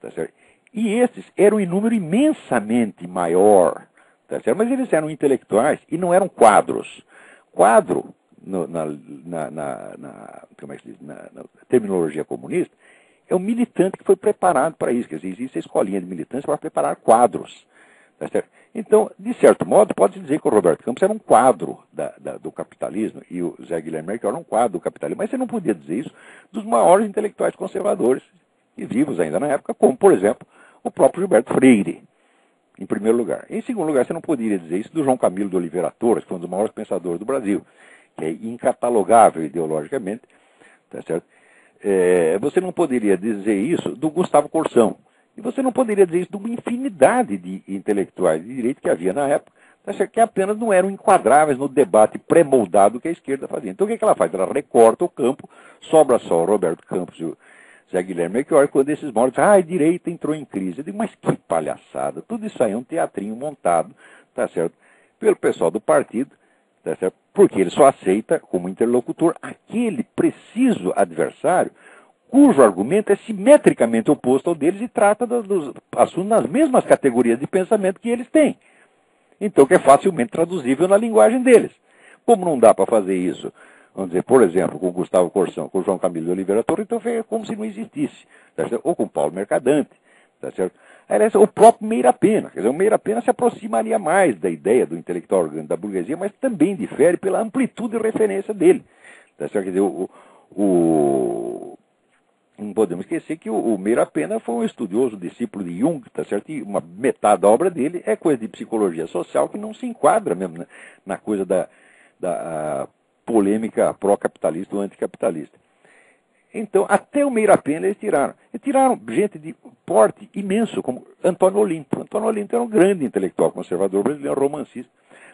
Tá certo? E esses eram em número imensamente maior, tá certo? Mas eles eram intelectuais e não eram quadros. Quadro, como é que se diz? Na terminologia comunista, é um militante que foi preparado para isso. Quer dizer, existe a escolinha de militantes para preparar quadros. Tá certo? Então, de certo modo, pode-se dizer que o Roberto Campos era um quadro do capitalismo e o Zé Guilherme Melchior era um quadro do capitalismo, mas você não podia dizer isso dos maiores intelectuais conservadores e vivos ainda na época, como, por exemplo, o próprio Gilberto Freire, em primeiro lugar. Em segundo lugar, você não poderia dizer isso do João Camilo de Oliveira Torres, que foi um dos maiores pensadores do Brasil, que é incatalogável ideologicamente, tá certo? Você não poderia dizer isso do Gustavo Corsão. E você não poderia dizer isso de uma infinidade de intelectuais de direito que havia na época, que apenas não eram enquadráveis no debate pré-moldado que a esquerda fazia. Então o que ela faz? Ela recorta o campo, sobra só o Roberto Campos e o Zé Guilherme Melchior, quando esses mortos, a direita entrou em crise. Eu digo, mas que palhaçada, tudo isso aí é um teatrinho montado, tá certo, pelo pessoal do partido, tá certo, porque ele só aceita como interlocutor aquele preciso adversário cujo argumento é simetricamente oposto ao deles e trata dos assuntos nas mesmas categorias de pensamento que eles têm. Então, que é facilmente traduzível na linguagem deles. Como não dá para fazer isso, vamos dizer, por exemplo, com o Gustavo Corsão, com o João Camilo de Oliveira Torres, então é como se não existisse. Tá certo? Ou com o Paulo Mercadante. Tá certo? Aliás, o próprio Meira Pena. Quer dizer, o Meira Pena se aproximaria mais da ideia do intelectual orgânico da burguesia, mas também difere pela amplitude de referência dele. Tá certo? Quer dizer, não podemos esquecer que o Meira Pena foi um estudioso, discípulo de Jung, tá certo? E uma metade da obra dele é coisa de psicologia social que não se enquadra mesmo na coisa polêmica pró-capitalista ou anticapitalista. Então, até o Meira Pena eles tiraram. E tiraram gente de porte imenso, como Antônio Olinto. Antônio Olinto era um grande intelectual conservador brasileiro, romancista,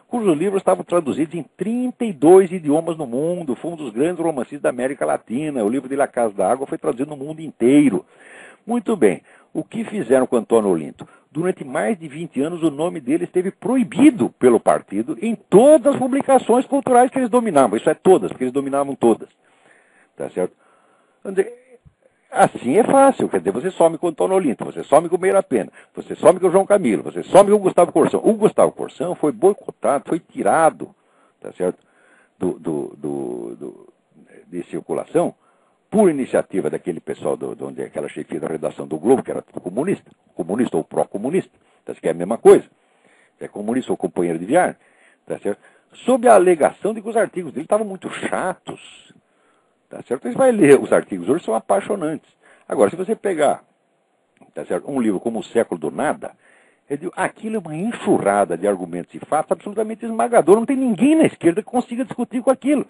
cujos livros estavam traduzidos em 32 idiomas no mundo. Foi um dos grandes romancistas da América Latina. O livro dele, A Casa da Água, foi traduzido no mundo inteiro. Muito bem. O que fizeram com Antônio Olinto? Durante mais de 20 anos, o nome dele esteve proibido pelo partido em todas as publicações culturais que eles dominavam. Isso é todas, porque eles dominavam todas. Tá certo? Assim é fácil, quer dizer, você some com o Antônio Olinto, você some com o Meira Pena, você some com o João Camilo, você some com o Gustavo Corsão. O Gustavo Corsão foi boicotado, foi tirado, tá certo, de circulação por iniciativa daquele pessoal onde aquela chefia da redação do Globo, que era tudo comunista ou pró-comunista, tá certo, que é a mesma coisa, é comunista ou companheiro de viagem, tá certo, sob a alegação de que os artigos dele estavam muito chatos. Tá certo? Você vai ler os artigos hoje, são apaixonantes. Agora, se você pegar, tá certo, um livro como O Século do Nada, aquilo é uma enxurrada de argumentos e fatos absolutamente esmagador. Não tem ninguém na esquerda que consiga discutir com aquilo.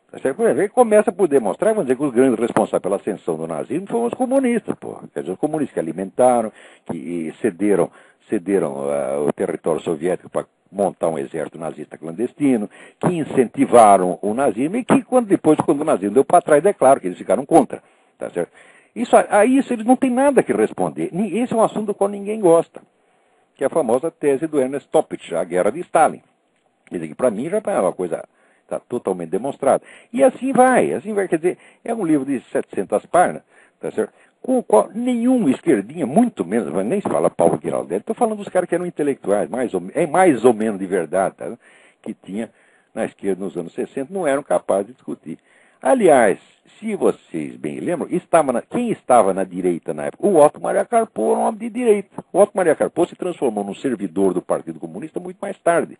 Tá certo? Por exemplo, ele começa por demonstrar, vamos dizer, que os grandes responsáveis pela ascensão do nazismo foram os comunistas. Quer dizer, os comunistas que alimentaram, que cederam o território soviético para montar um exército nazista clandestino, que incentivaram o nazismo e que depois, quando o nazismo deu para trás, é claro que eles ficaram contra. Tá certo? A isso eles não têm nada que responder. Esse é um assunto do qual ninguém gosta, que é a famosa tese do Ernest Toppich, a guerra de Stalin. Quer dizer, que para mim já é uma coisa está totalmente demonstrada. E assim vai, quer dizer, é um livro de 700 páginas, tá certo? Com o qual nenhum esquerdinha, muito menos, mas nem se fala Paulo Giraldelli, estou falando dos caras que eram intelectuais, mais ou menos de verdade, tá? Que tinha na esquerda nos anos 60, não eram capazes de discutir. Aliás, se vocês bem lembram, quem estava na direita na época? O Otto Maria Carpo era um homem de direita. O Otto Maria Carpo se transformou num servidor do Partido Comunista muito mais tarde,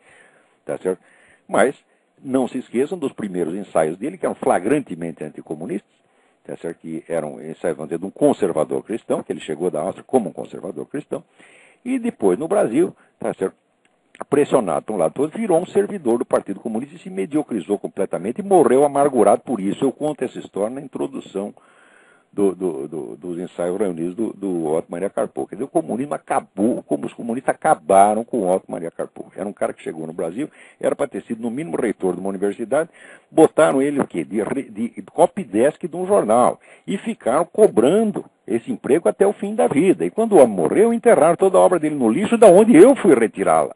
tá certo? Mas não se esqueçam dos primeiros ensaios dele, que eram flagrantemente anticomunistas, tá certo? Que eram ensaios, vamos dizer, de um conservador cristão, que ele chegou da Áustria como um conservador cristão, e depois no Brasil, tá certo? Pressionado por um lado todo, virou um servidor do Partido Comunista e se mediocrizou completamente e morreu amargurado por isso. Eu conto essa história na introdução dos ensaios reunidos do Otto Maria Carpo. Quer dizer, o comunismo acabou, como os comunistas acabaram com o Otto Maria Carpo. Era um cara que chegou no Brasil, era para ter sido no mínimo reitor de uma universidade, botaram ele o quê? De copydesk de um jornal e ficaram cobrando esse emprego até o fim da vida. E quando o homem morreu, enterraram toda a obra dele no lixo, da onde eu fui retirá-la.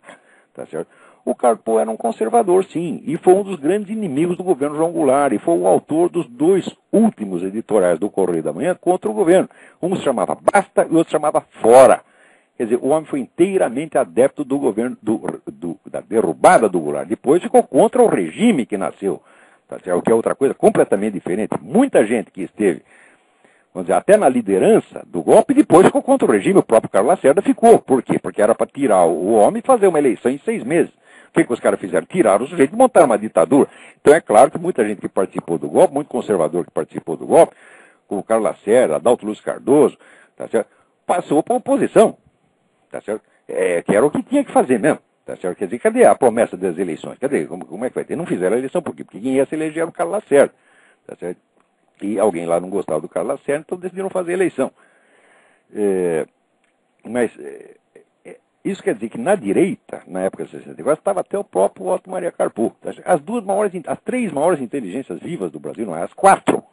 Tá certo? O Carpo era um conservador, sim, e foi um dos grandes inimigos do governo João Goulart, e foi o autor dos 2 últimos editoriais do Correio da Manhã contra o governo. Um se chamava Basta e o outro se chamava Fora. Quer dizer, o homem foi inteiramente adepto do governo, da derrubada do Goulart. Depois ficou contra o regime que nasceu, tá certo? O que é outra coisa completamente diferente. Muita gente que esteve, vamos dizer, até na liderança do golpe, depois ficou contra o regime. O próprio Carlos Lacerda ficou. Por quê? Porque era para tirar o homem e fazer uma eleição em 6 meses. O que os caras fizeram? Tiraram o sujeito e montaram uma ditadura. Então é claro que muita gente que participou do golpe, muito conservador que participou do golpe, como o Carlos Lacerda, Adalto Lúcio Cardoso, tá certo? Passou para a oposição. Tá certo? Que era o que tinha que fazer mesmo. Tá certo? Quer dizer, cadê a promessa das eleições? Cadê? Como é que vai ter? Não fizeram a eleição. Por quê? Porque quem ia se eleger era o Carlos Lacerda. Tá certo? E alguém lá não gostava do Carlos Lacerda, então decidiram fazer a eleição. Isso quer dizer que na direita, na época de 64, estava até o próprio Otto Maria Carpo. As 3 maiores inteligências vivas do Brasil, não é? As 4.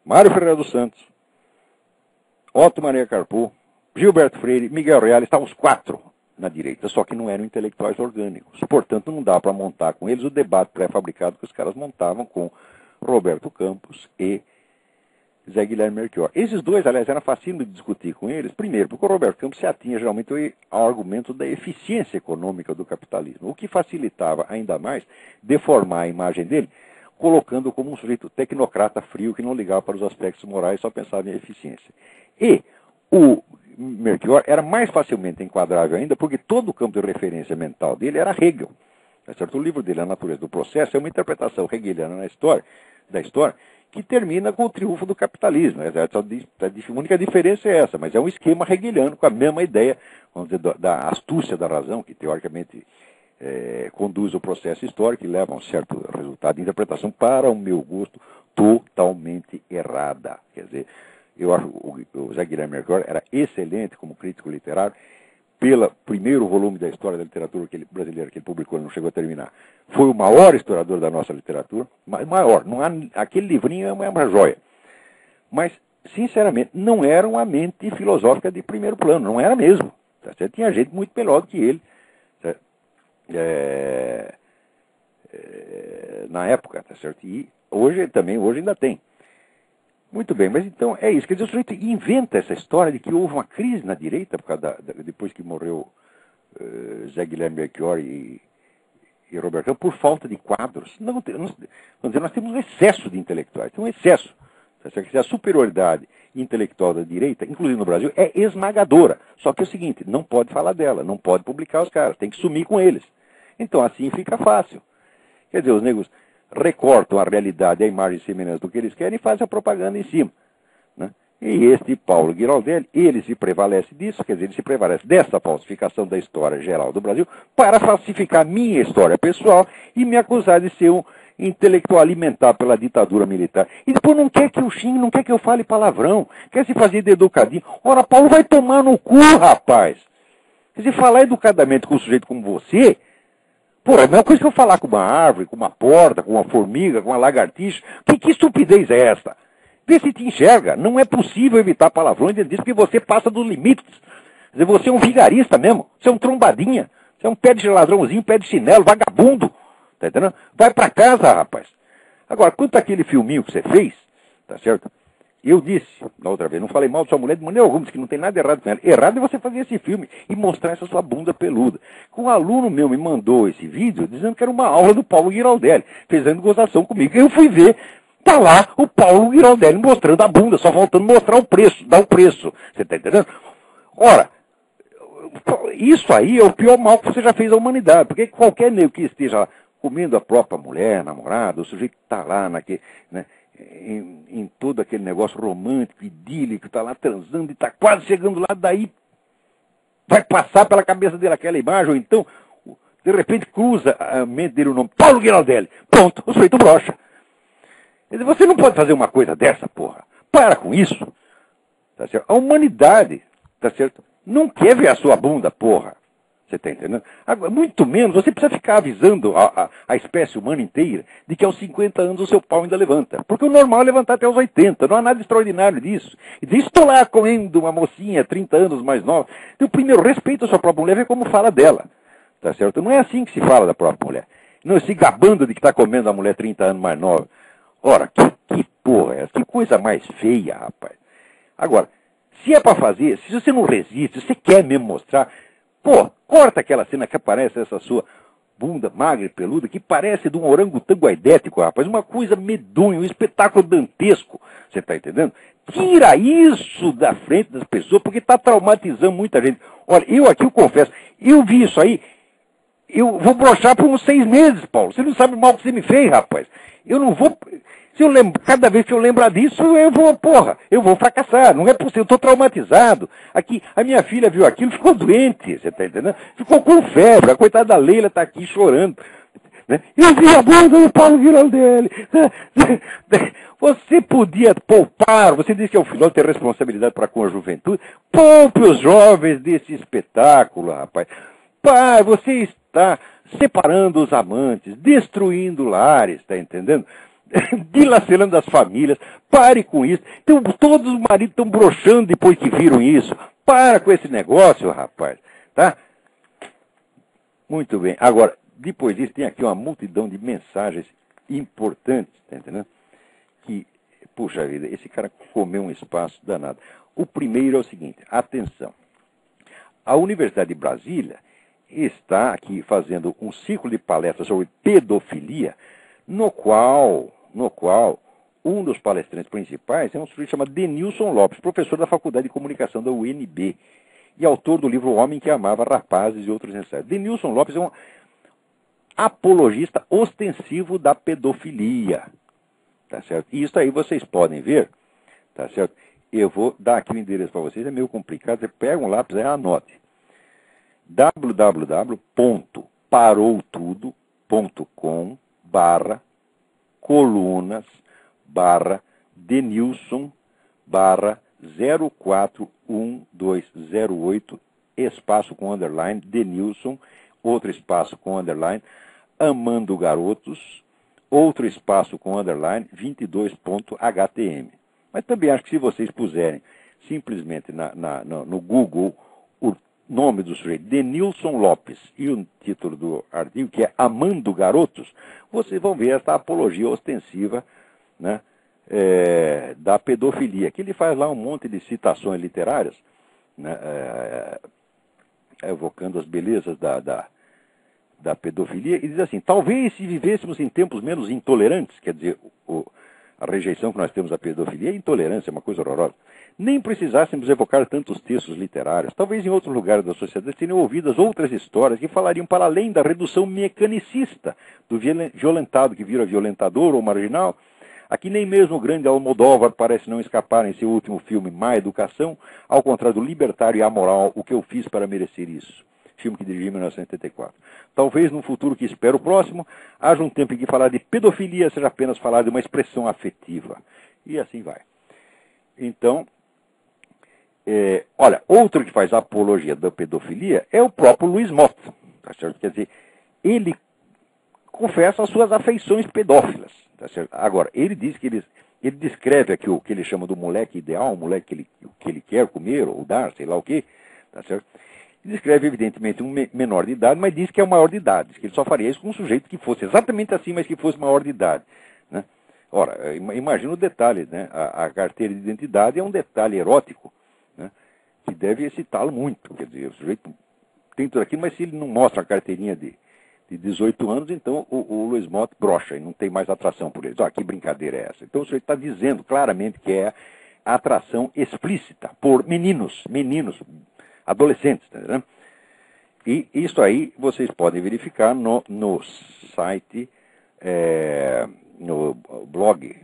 Mário Ferreira dos Santos, Otto Maria Carpo, Gilberto Freire, Miguel Reale, estavam os 4 na direita, só que não eram intelectuais orgânicos. Portanto, não dá para montar com eles o debate pré-fabricado que os caras montavam com Roberto Campos e Zé Guilherme Melchior. Esses 2, aliás, era fácil de discutir com eles, primeiro, porque o Roberto Campos se atinha geralmente ao argumento da eficiência econômica do capitalismo, o que facilitava ainda mais deformar a imagem dele, colocando como um sujeito tecnocrata frio que não ligava para os aspectos morais, só pensava em eficiência. E o Melchior era mais facilmente enquadrável ainda, porque todo o campo de referência mental dele era Hegel. Tá certo? O livro dele, A Natureza do Processo, é uma interpretação hegeliana da história, que termina com o triunfo do capitalismo. A única diferença é essa, mas é um esquema hegeliano com a mesma ideia, vamos dizer, da astúcia da razão, que teoricamente conduz o processo histórico e leva a um certo resultado de interpretação, para o meu gosto, totalmente errada. Quer dizer, eu acho que o Zé Guilherme Melchior era excelente como crítico literário. Pelo primeiro volume da história da literatura brasileira que ele publicou, ele não chegou a terminar. Foi o maior historiador da nossa literatura, maior. Não há, aquele livrinho é uma joia. Mas, sinceramente, não era uma mente filosófica de primeiro plano, não era mesmo. Tá certo? Tinha gente muito melhor do que ele. Na época, tá certo? E hoje ainda tem. Muito bem, mas então é isso. Quer dizer, o sujeito inventa essa história de que houve uma crise na direita por causa depois que morreu Zé Guilherme Melchior e Roberto, por falta de quadros. Nós temos um excesso de intelectuais, tem um excesso. A superioridade intelectual da direita, inclusive no Brasil, é esmagadora. Só que é o seguinte, não pode falar dela, não pode publicar os caras, tem que sumir com eles. Então assim fica fácil. Quer dizer, os negros recortam a realidade, a imagem e semelhança do que eles querem e fazem a propaganda em cima. Né? E este Paulo Giraldelli, ele se prevalece disso, quer dizer, ele se prevalece dessa falsificação da história geral do Brasil para falsificar minha história pessoal e me acusar de ser um intelectual alimentado pela ditadura militar. E depois não quer que eu xingue, não quer que eu fale palavrão, quer se fazer de educadinho. Ora, Paulo, vai tomar no cu, rapaz. Quer dizer, falar educadamente com um sujeito como você... Pô, é a mesma coisa que eu falar com uma árvore, com uma porta, com uma formiga, com uma lagartixa. Que estupidez é esta? Vê se te enxerga. Não é possível evitar palavrões dentro disso, porque você passa dos limites. Quer dizer, você é um vigarista mesmo. Você é um trombadinha. Você é um pé de ladrãozinho, pé de chinelo, vagabundo. Tá entendendo? Vai pra casa, rapaz. Agora, quanto àquele filminho que você fez, tá certo? Eu disse, na outra vez, não falei mal de sua mulher de maneira alguma, disse que não tem nada errado com ela. Errado é você fazer esse filme e mostrar essa sua bunda peluda. Um aluno meu me mandou esse vídeo dizendo que era uma aula do Paulo Giraldelli, fazendo gozação comigo. Eu fui ver, tá lá o Paulo Giraldelli mostrando a bunda, só faltando mostrar o preço, dar o preço. Você tá entendendo? Ora, isso aí é o pior mal que você já fez à humanidade, porque qualquer negro que esteja lá comendo a própria mulher, namorada, o sujeito que tá lá naquele... Né, em todo aquele negócio romântico, idílico, está lá transando e está quase chegando lá, daí vai passar pela cabeça dele aquela imagem, ou então, de repente, cruza a mente dele o nome Paulo Giraldelli. Pronto, o sujeito brocha. Quer dizer, você não pode fazer uma coisa dessa, porra. Para com isso. Tá certo? A humanidade, tá certo? Não quer ver a sua bunda, porra. Você está entendendo? Agora, muito menos, você precisa ficar avisando a espécie humana inteira de que aos 50 anos o seu pau ainda levanta. Porque o normal é levantar até os 80, não há nada extraordinário disso. E diz, estou lá comendo uma mocinha 30 anos mais nova. Então, primeiro, respeita a sua própria mulher, vê como fala dela. Tá certo? Não é assim que se fala da própria mulher. Não se gabando de que está comendo a mulher 30 anos mais nova. Ora, que porra é essa? Que coisa mais feia, rapaz. Agora, se é para fazer, se você não resiste, se você quer mesmo mostrar... Pô, corta aquela cena que aparece essa sua bunda magra e peluda, que parece de um orangotango aidético, rapaz. Uma coisa medonha, um espetáculo dantesco. Você está entendendo? Tira isso da frente das pessoas, porque está traumatizando muita gente. Olha, eu confesso, eu vi isso aí, eu vou broxar por uns 6 meses, Paulo. Você não sabe o mal que você me fez, rapaz. Eu não vou... Se eu lembro, cada vez que eu lembrar disso, eu vou fracassar. Não é possível, eu estou traumatizado. Aqui, a minha filha viu aquilo, ficou doente, você está entendendo? Ficou com febre, a coitada da Leila está aqui chorando. Né? Eu vi a bunda do Paulo Giraldelli. Você podia poupar, você disse que é o filósofo tem responsabilidade para com a juventude. Poupe os jovens desse espetáculo, rapaz. Pai, você está separando os amantes, destruindo lares, está entendendo? Dilacerando as famílias. Pare com isso. Então, todos os maridos estão broxando depois que viram isso. Para com esse negócio, rapaz. Tá? Muito bem. Agora, depois disso, tem aqui uma multidão de mensagens importantes, tá entendendo? Que, puxa vida, esse cara comeu um espaço danado. O primeiro é o seguinte, atenção. A Universidade de Brasília está aqui fazendo um ciclo de palestras sobre pedofilia, no qual um dos palestrantes principais é um sujeito chamado Denilson Lopes, professor da Faculdade de Comunicação da UNB e autor do livro O Homem que Amava Rapazes e Outros Ensaios. Denilson Lopes é um apologista ostensivo da pedofilia, tá certo? E isso aí vocês podem ver, tá certo? Eu vou dar aqui o endereço para vocês, é meio complicado, você pega um lápis e anote. www.pedofilia paroutudo.com/denilson/0411208, espaço com underline, Denilson, outro espaço com underline, amando garotos, outro espaço com underline, 22.htm. Mas também acho que se vocês puserem simplesmente no Google o nome do sujeito, Denilson Lopes, e o título do artigo, que é Amando Garotos, vocês vão ver essa apologia ostensiva, né, da pedofilia, que ele faz lá um monte de citações literárias, né, evocando as belezas da pedofilia, e diz assim: talvez se vivêssemos em tempos menos intolerantes, quer dizer, a rejeição que nós temos à pedofilia é intolerância, é uma coisa horrorosa, nem precisássemos evocar tantos textos literários. Talvez em outros lugares da sociedade tenham ouvidas outras histórias que falariam para além da redução mecanicista do violentado que vira violentador ou marginal. Aqui nem mesmo o grande Almodóvar parece não escapar em seu último filme, Má Educação, ao contrário do libertário e amoral O Que Eu Fiz para Merecer Isso, filme que dirigi em 1974. Talvez no futuro que espero próximo, haja um tempo em que falar de pedofilia seja apenas falar de uma expressão afetiva. E assim vai. Então, olha, outro que faz apologia da pedofilia é o próprio Luiz Mott. Tá certo? Quer dizer, ele confessa as suas afeições pedófilas. Tá certo? Agora, ele diz que ele descreve aqui o que ele chama do moleque ideal, o moleque que ele quer comer ou dar, sei lá o quê. Tá certo? Descreve, evidentemente, um menor de idade, mas diz que é o maior de idade, que ele só faria isso com um sujeito que fosse exatamente assim, mas que fosse maior de idade. Né? Ora, imagina o detalhe, né? A carteira de identidade é um detalhe erótico, né? Que deve excitá-lo muito. Quer dizer, o sujeito tem tudo aquilo, mas se ele não mostra a carteirinha de 18 anos, então o Luiz Mott brocha e não tem mais atração por ele. Que brincadeira é essa? Então o sujeito está dizendo claramente que é a atração explícita por meninos, adolescentes, tá vendo? E isso aí vocês podem verificar no site, no blog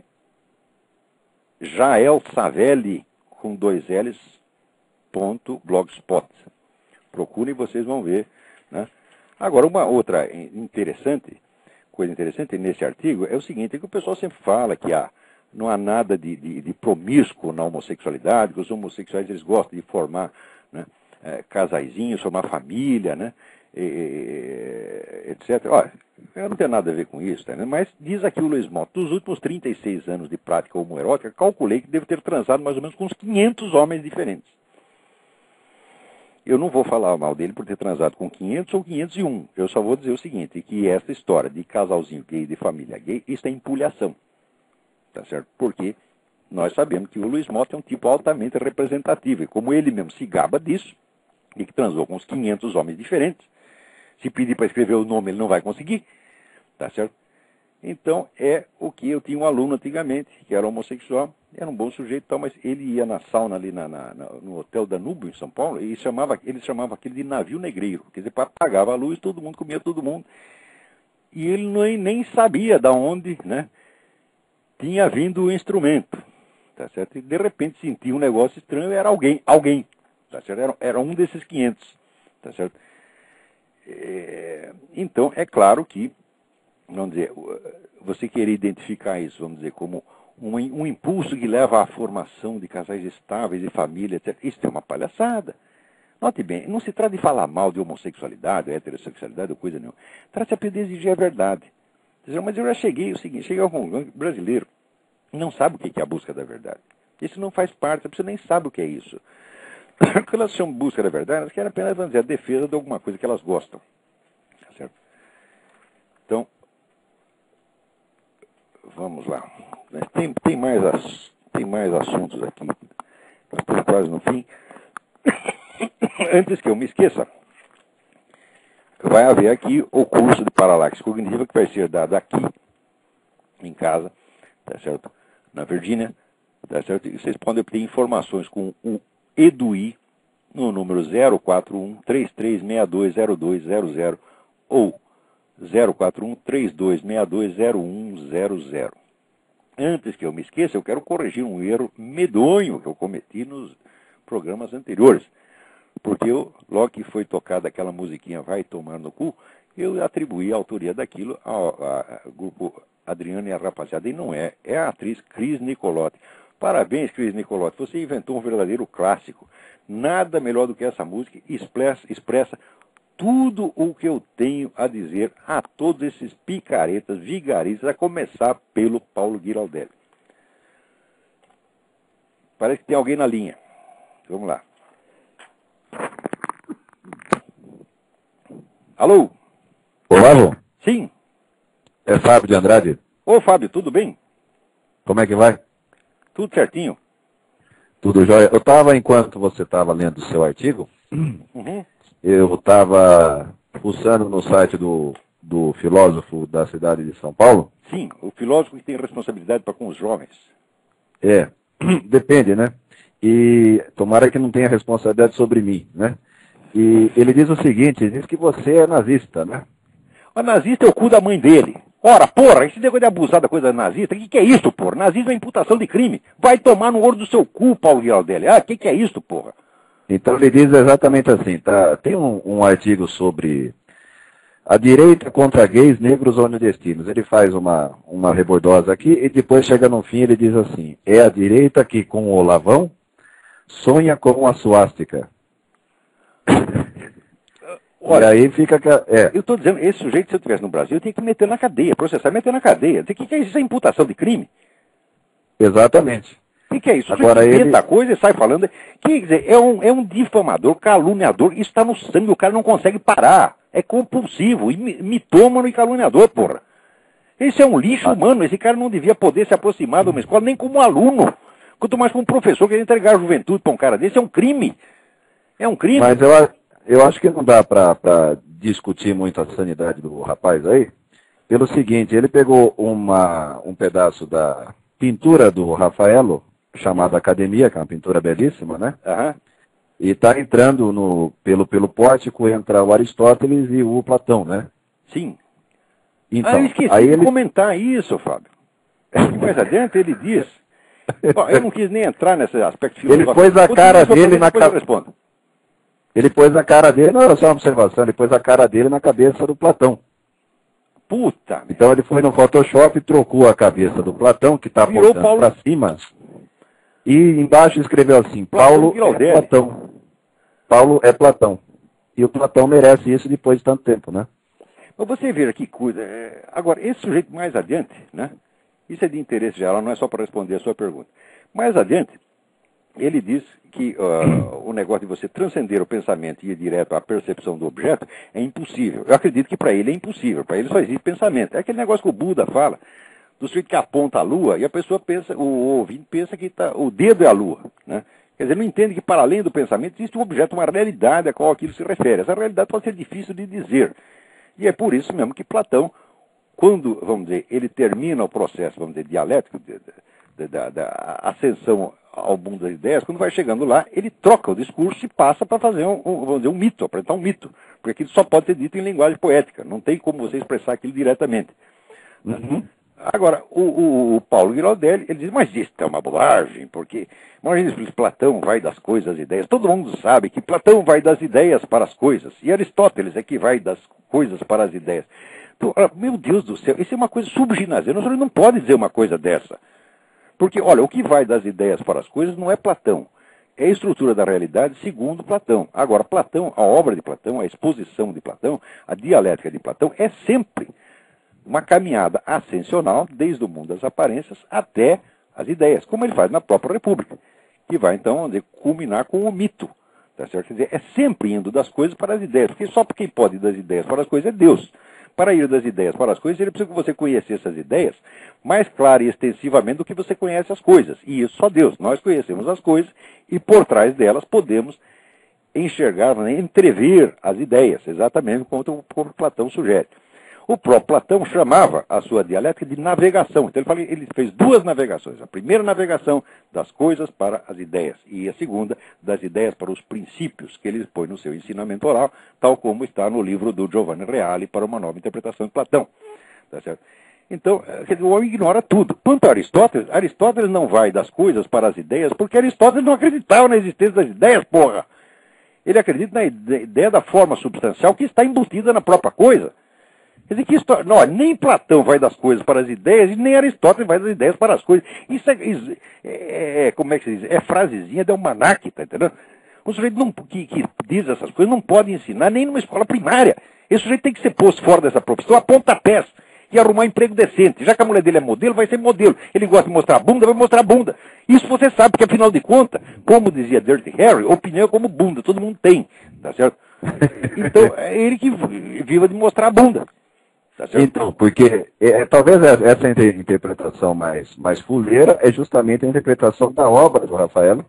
Jael Savelli, com 2 L's, .blogspot. Procurem e vocês vão ver, né? Agora, uma outra coisa interessante nesse artigo é o seguinte, é que o pessoal sempre fala que não há nada de promíscuo na homossexualidade, que os homossexuais eles gostam de formar, né, casaizinhos, formar família, né, etc. Olha, eu não tenho nada a ver com isso, tá, né? Mas diz aqui o Luiz Mott, dos últimos 36 anos de prática homoerótica, calculei que deve ter transado mais ou menos com uns 500 homens diferentes. Eu não vou falar mal dele por ter transado com 500 ou 501. Eu só vou dizer o seguinte, que essa história de casalzinho gay, de família gay, isso é empulhação. Tá certo? Porque nós sabemos que o Luiz Mott é um tipo altamente representativo. E como ele mesmo se gaba disso, e que transou com uns 500 homens diferentes, se pedir para escrever o nome ele não vai conseguir. Tá certo? Então, é o que eu tinha um aluno antigamente, que era homossexual, era um bom sujeito e tal, mas ele ia na sauna ali no Hotel Danúbio, em São Paulo, e eles chamavam aquele de navio negreiro, quer dizer, apagava a luz, todo mundo comia todo mundo. E ele nem sabia de onde, né, tinha vindo o instrumento, tá certo? E de repente sentia um negócio estranho, era alguém, tá certo? Era um desses 500, tá certo? Então, é claro que, vamos dizer, você querer identificar isso, vamos dizer, como um impulso que leva à formação de casais estáveis e família, etc. Isso é uma palhaçada. Note bem, não se trata de falar mal de homossexualidade, heterossexualidade ou coisa nenhuma. Trata-se apenas de exigir a verdade. Mas eu já cheguei ao Congo brasileiro, não sabe o que é a busca da verdade. Isso não faz parte, a pessoa nem sabe o que é isso. Quando elas chamam busca da verdade, elas querem apenas, vamos dizer, a defesa de alguma coisa que elas gostam. Certo? Então, vamos lá. Tem mais assuntos aqui. Nós estamos quase no fim. Antes que eu me esqueça, vai haver aqui o curso de paralaxe cognitiva que vai ser dado aqui, em casa, tá certo? Na Virgínia, tá certo? E vocês podem obter informações com o EDUI no número 041-3362-0200 ou 041-3262-0100. Antes que eu me esqueça, eu quero corrigir um erro medonho que eu cometi nos programas anteriores. Porque logo que foi tocada aquela musiquinha Vai Tomar no Cu, Eu atribuí a autoria daquilo ao grupo Adriano e a rapaziada, e não é. É a atriz Cris Nicolotti. Parabéns, Cris Nicolotti, você inventou um verdadeiro clássico. Nada melhor do que essa música expressa tudo o que eu tenho a dizer a todos esses picaretas, vigaristas, a começar pelo Paulo Giraldelli. Parece que tem alguém na linha. Vamos lá. Alô? Olavo? Sim. É Fábio de Andrade. Ô, Fábio, tudo bem? Como é que vai? Tudo certinho. Tudo jóia. Eu estava, enquanto você estava lendo o seu artigo, eu estava fuçando no site do filósofo da cidade de São Paulo. Sim, o filósofo que tem responsabilidade para com os jovens. É, depende, né? E tomara que não tenha responsabilidade sobre mim, né? E ele diz o seguinte, diz que você é nazista, né? O nazista é o cu da mãe dele. Ora, porra, esse negócio de abusar da coisa nazista, o que é isso, porra? Nazismo é imputação de crime. Vai tomar no ouro do seu cu, Paulo Giraldelli. Ah, o que é isso, porra? Então ele diz exatamente assim, tá? Tem um artigo sobre a direita contra gays, negros ou nordestinos. Ele faz uma rebordosa aqui e depois chega no fim ele diz assim, é a direita que com o Olavão sonha com a suástica. Olha, e aí fica... Eu estou dizendo, esse sujeito, se eu estivesse no Brasil, eu tinha que meter na cadeia, processar e meter na cadeia. O que é isso? Isso é imputação de crime? Exatamente. O que é isso? Agora ele ele... coisa e sai falando. Quer dizer, é um difamador, caluniador, isso está no sangue, o cara não consegue parar. É compulsivo, mitômano e caluniador, porra. Esse é um lixo humano, esse cara não devia poder se aproximar de uma escola nem como aluno. Quanto mais como professor querendo entregar a juventude para um cara desse, é um crime. É um crime. Mas eu acho que não dá para discutir muito a sanidade do rapaz aí, pelo seguinte, ele pegou um pedaço da pintura do Rafaelo, chamada Academia, que é uma pintura belíssima, né? Uhum. E está entrando pelo pórtico, entra o Aristóteles e o Platão, né? Sim. Então, eu esqueci de comentar isso, Fábio. Mais adiante ele diz... Bom, eu não quis nem entrar nesse aspecto filosófico. Ele pôs a cara dele na cabeça... Ele pôs a cara dele, não, só uma observação, ele pôs a cara dele na cabeça do Platão. Puta! Então ele foi no Photoshop e trocou a cabeça do Platão, que está apontando para cima, e embaixo escreveu assim, Paulo é Platão. Paulo é Platão. E o Platão merece isso depois de tanto tempo, né? Mas você vê que coisa. Agora, esse sujeito mais adiante, né? Isso é de interesse geral, não é só para responder a sua pergunta. Mais adiante, ele diz que o negócio de você transcender o pensamento e ir direto à percepção do objeto é impossível. Eu acredito que para ele é impossível, para ele só existe pensamento. É aquele negócio que o Buda fala, do sujeito que aponta a lua e a pessoa pensa, o ouvinte pensa que o dedo é a lua, né? Quer dizer, não entende que para além do pensamento existe um objeto, uma realidade a qual aquilo se refere. Essa realidade pode ser difícil de dizer. E é por isso mesmo que Platão, quando, vamos dizer, ele termina o processo, vamos dizer, dialético, da ascensão ao mundo das ideias, quando vai chegando lá, ele troca o discurso e passa para fazer vamos dizer, um mito, apresentar um mito. Porque aquilo só pode ser dito em linguagem poética, não tem como você expressar aquilo diretamente. Uhum. Agora, o Paulo Giraldelli, ele diz, mas isso é uma bobagem, porque imagina se Platão vai das coisas às ideias. Todo mundo sabe que Platão vai das ideias para as coisas, e Aristóteles é que vai das coisas para as ideias. Então, meu Deus do céu, isso é uma coisa subginasiana, você não pode dizer uma coisa dessa. Porque, olha, o que vai das ideias para as coisas não é Platão. É a estrutura da realidade segundo Platão. Agora, Platão, a obra de Platão, a exposição de Platão, a dialética de Platão é sempre uma caminhada ascensional, desde o mundo das aparências até as ideias, como ele faz na própria República, que vai, então, culminar com o mito. Tá certo? Quer dizer, é sempre indo das coisas para as ideias, porque só quem pode ir das ideias para as coisas é Deus. Para ir das ideias para as coisas, ele precisa que você conhecesse essas ideias mais clara e extensivamente do que você conhece as coisas. E isso só Deus. Nós conhecemos as coisas e por trás delas podemos enxergar, entrever as ideias, exatamente como Platão sugere. O próprio Platão chamava a sua dialética de navegação. Então ele fez duas navegações. A primeira navegação das coisas para as ideias e a segunda das ideias para os princípios que ele põe no seu ensinamento oral, tal como está no livro do Giovanni Reale para uma nova interpretação de Platão. Tá certo? Então, o homem ignora tudo. Quanto a Aristóteles, Aristóteles não vai das coisas para as ideias, porque Aristóteles não acreditava na existência das ideias, porra. Ele acredita na ideia da forma substancial que está embutida na própria coisa. Quer dizer, que história. Não, nem Platão vai das coisas para as ideias, e nem Aristóteles vai das ideias para as coisas. Isso como é que se diz? É frasezinha de almanaque, tá entendendo? Um sujeito que diz essas coisas não pode ensinar nem numa escola primária. Esse sujeito tem que ser posto fora dessa profissão a pontapés e arrumar um emprego decente. Já que a mulher dele é modelo, vai ser modelo. Ele gosta de mostrar a bunda, vai mostrar a bunda. Isso você sabe, porque afinal de contas, como dizia Dirty Harry, opinião é como bunda, todo mundo tem, tá certo? Então, é ele que viva de mostrar a bunda. Tá certo? Então, porque talvez essa interpretação mais fuleira é justamente a interpretação da obra do Rafael,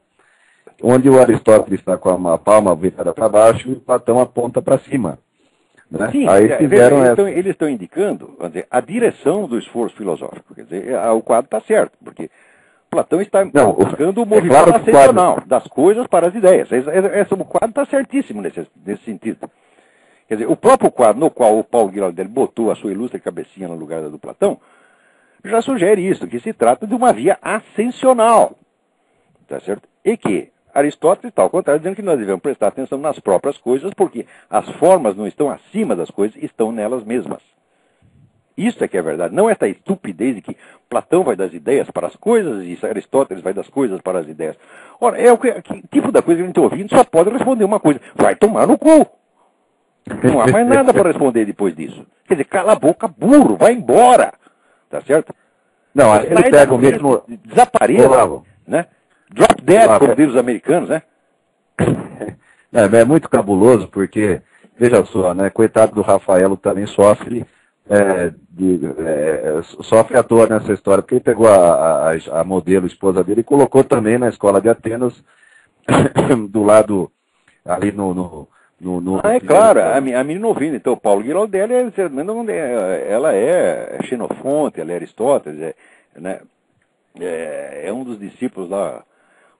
onde o Aristóteles está com a palma virada para baixo e o Platão aponta para cima. Né? Sim, aí fizeram eles estão indicando, vamos dizer, a direção do esforço filosófico. Quer dizer, o quadro está certo, porque Platão está buscando o movimento ascensional das coisas para as ideias. O quadro está certíssimo nesse sentido. Quer dizer, o próprio quadro no qual o Paulo Giraldelli botou a sua ilustre cabecinha no lugar da do Platão, já sugere isso, que se trata de uma via ascensional. Tá certo? E que Aristóteles está ao contrário, dizendo que nós devemos prestar atenção nas próprias coisas, porque as formas não estão acima das coisas, estão nelas mesmas. Isso é que é verdade, não esta estupidez de que Platão vai das ideias para as coisas e Aristóteles vai das coisas para as ideias. Ora, que tipo da coisa que a gente está ouvindo só pode responder uma coisa: vai tomar no cu. Não há mais nada para responder depois disso. Quer dizer, cala a boca, burro, vai embora. Tá certo? Não, ele pega o mesmo... Desapareça, né? Drop dead, como dizem os americanos, né? É muito cabuloso, porque, veja só, né? Coitado do Rafaelo também sofre à toa nessa história, porque ele pegou a modelo, esposa dele, e colocou também na escola de Atenas, do lado, ali é claro, a menina ouvindo. Então, Paulo Giraldelli, ela é Xenofonte, ela é Aristóteles, né? É um dos discípulos lá,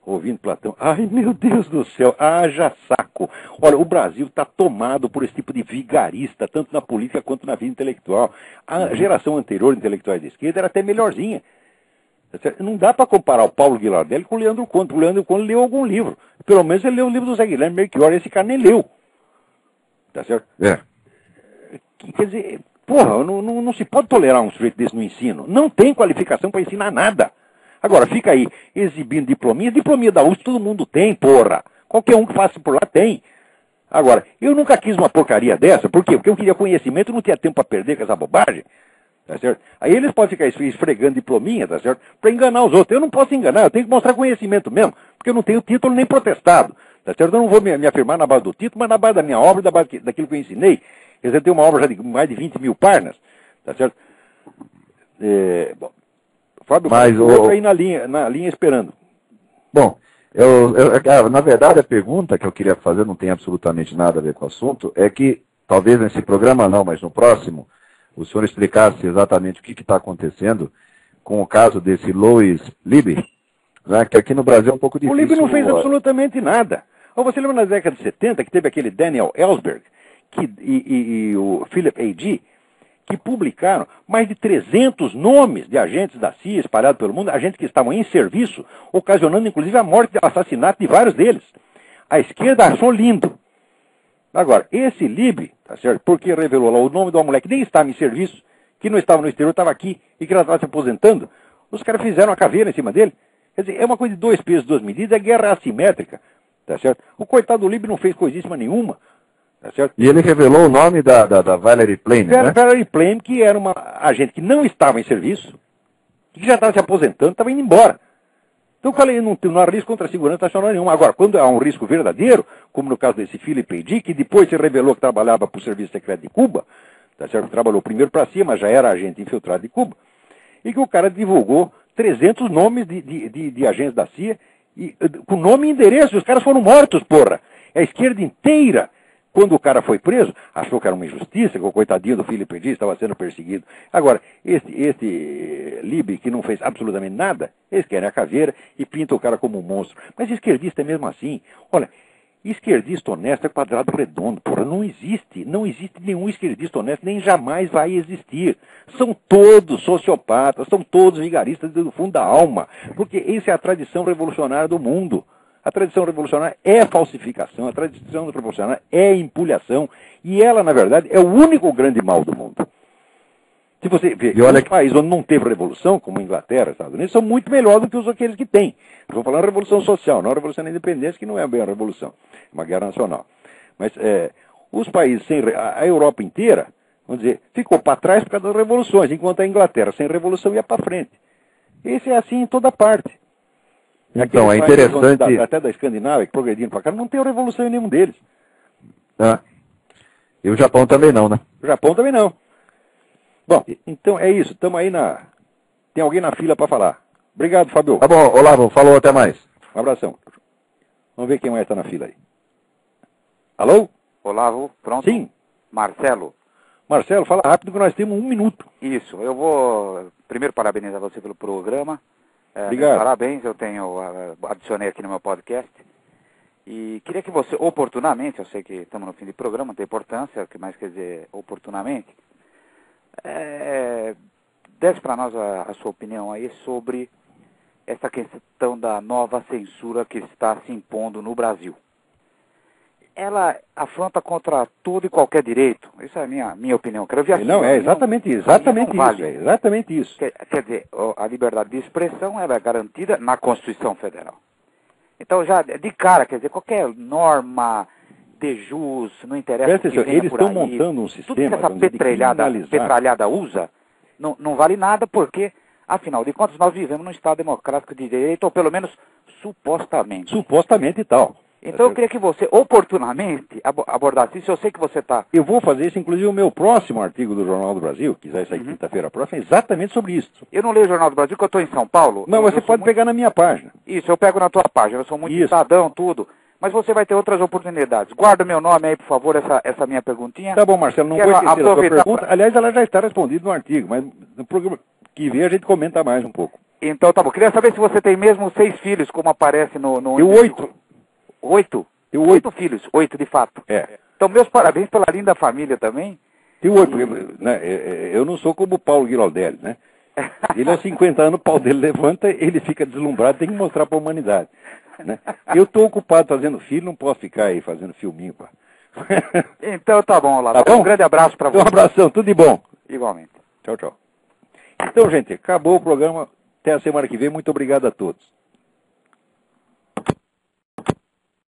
ouvindo Platão. Ai, meu Deus do céu, haja saco. Olha, o Brasil está tomado por esse tipo de vigarista, tanto na política quanto na vida intelectual. A geração anterior, intelectuais de esquerda, era até melhorzinha. Não dá para comparar o Paulo Giraldelli com o Leandro Conte. O Leandro Conte leu algum livro. Pelo menos ele leu o livro do Zé Guilherme Melchior, esse cara nem leu. Tá certo? Quer dizer, porra, não se pode tolerar um sujeito desse no ensino. Não tem qualificação para ensinar nada. Agora, fica aí exibindo diplominha. Diplominha da USP todo mundo tem, porra. Qualquer um que faça por lá tem. Agora, eu nunca quis uma porcaria dessa. Por quê? Porque eu queria conhecimento e não tinha tempo para perder com essa bobagem. Tá certo? Aí eles podem ficar esfregando diplominha, tá certo? Para enganar os outros. Eu não posso enganar, eu tenho que mostrar conhecimento mesmo. Porque eu não tenho título nem protestado. Tá certo? Eu não vou me afirmar na base do título, mas na base da minha obra, da base daquilo que eu ensinei. Quer dizer, eu tenho uma obra já de mais de 20 mil páginas. Tá certo? Bom, Fábio, o outro aí na linha esperando. Bom, na verdade a pergunta que eu queria fazer não tem absolutamente nada a ver com o assunto, é que, talvez nesse programa não, mas no próximo, o senhor explicasse exatamente o que está acontecendo com o caso desse Louis Liby, né, que aqui no Brasil é um pouco difícil. O Liby não fez absolutamente nada. Ou você lembra na década de 70 que teve aquele Daniel Ellsberg e o Philip A.G., que publicaram mais de 300 nomes de agentes da CIA espalhados pelo mundo, agentes que estavam em serviço, ocasionando inclusive a morte e assassinato de vários deles. A esquerda achou lindo. Agora, esse Liby, tá certo? Porque revelou lá o nome de uma mulher que nem estava em serviço, que não estava no exterior, estava aqui, e que ela estava se aposentando, os caras fizeram a caveira em cima dele. Quer dizer, é uma coisa de 2 pesos, 2 medidas, é guerra assimétrica, tá certo? O coitado do Liby não fez coisíssima nenhuma. Tá certo? E ele revelou o nome da Valerie Plame, né? Valerie Plame, que era uma agente que não estava em serviço, que já estava se aposentando, estava indo embora. Então eu falei, não há risco contra a segurança nacional nenhuma. Agora, quando há um risco verdadeiro, como no caso desse Philip A.G., que depois se revelou que trabalhava para o Serviço Secreto de Cuba, tá certo? Trabalhou primeiro para si, mas já era agente infiltrado de Cuba, e que o cara divulgou 300 nomes de agentes da CIA, com nome e endereço, os caras foram mortos, porra. A esquerda inteira, quando o cara foi preso, achou que era uma injustiça, que o coitadinho do Philip A.G. estava sendo perseguido. Agora, esse Liby, que não fez absolutamente nada, eles querem a caveira e pintam o cara como um monstro. Mas esquerdista é mesmo assim. Olha, esquerdista honesto é quadrado redondo, porra, não existe nenhum esquerdista honesto, nem jamais vai existir. São todos sociopatas, são todos vigaristas do fundo da alma, porque essa é a tradição revolucionária do mundo. A tradição revolucionária é falsificação, a tradição revolucionária é empulhação, e ela, na verdade, é o único grande mal do mundo. Se você vê, E olha os países onde não teve revolução, como a Inglaterra, Estados Unidos, são muito melhores do que aqueles que têm. Estou falando revolução social, não a revolução da independência, que não é bem a revolução, é uma guerra nacional. Mas os países sem a Europa inteira, vamos dizer, ficou para trás por causa das revoluções, enquanto a Inglaterra sem revolução ia para frente. Esse é assim em toda parte. Então, é Aqueles países interessante... até da Escandinávia, que progrediram para cá, não tem revolução em nenhum deles. E o Japão também não, né? O Japão também não. Bom, então é isso. Estamos aí na... Tem alguém na fila para falar. Obrigado, Fábio. Tá bom, Olavo, falou, até mais. Um abração. Vamos ver quem mais está na fila aí. Alô? Olavo, pronto? Sim. Marcelo. Marcelo, fala rápido que nós temos 1 minuto. Isso, eu vou primeiro parabenizar você pelo programa. Obrigado. Parabéns, eu adicionei aqui no meu podcast. E queria que você, oportunamente, eu sei que estamos no fim de programa, não tem importância, o que mais quer dizer oportunamente, desse para nós a sua opinião aí sobre essa questão da nova censura que está se impondo no Brasil. Ela afronta contra todo e qualquer direito. Isso é a minha opinião. Quero ver Não, é exatamente isso. Exatamente vale. isso. É exatamente isso. Quer dizer, a liberdade de expressão ela é garantida na Constituição Federal. Então, já de cara, quer dizer, qualquer norma de jus, não interessa o que venha eles por estão aí, montando um sistema... tudo que essa petralhada usa, não vale nada porque, afinal de contas, nós vivemos num Estado democrático de direito, ou pelo menos supostamente. Supostamente e tal. Então eu queria que você, oportunamente, abordasse isso. Eu sei que você está... Eu vou fazer isso, inclusive, o meu próximo artigo do Jornal do Brasil, que vai sair quinta-feira próxima, é exatamente sobre isso. Eu não leio o Jornal do Brasil, porque eu estou em São Paulo. Não, você pode pegar na minha página. Isso, eu pego na tua página. Eu sou muito cidadão, tudo. Mas você vai ter outras oportunidades. Guarda meu nome aí, por favor, essa minha perguntinha. Tá bom, Marcelo, não vou esquecer a sua pergunta. Aliás, ela já está respondida no artigo, mas no programa que vem a gente comenta mais um pouco. Então, tá bom. Queria saber se você tem mesmo 6 filhos, como aparece no... Eu 8. 8? Eu 8 filhos, 8 de fato. Então, meus parabéns pela linda família também. Eu 8, porque né, eu não sou como o Paulo Giraldelli, né? Ele aos 50 anos, o pau dele levanta, ele fica deslumbrado, tem que mostrar para a humanidade. Né? Eu estou ocupado fazendo filho, não posso ficar aí fazendo filminho. Pá. Então tá bom, Olavo. Tá bom? Um grande abraço para você. Um abração, tudo de bom. Igualmente. Tchau, tchau. Então, gente, acabou o programa. Até a semana que vem. Muito obrigado a todos.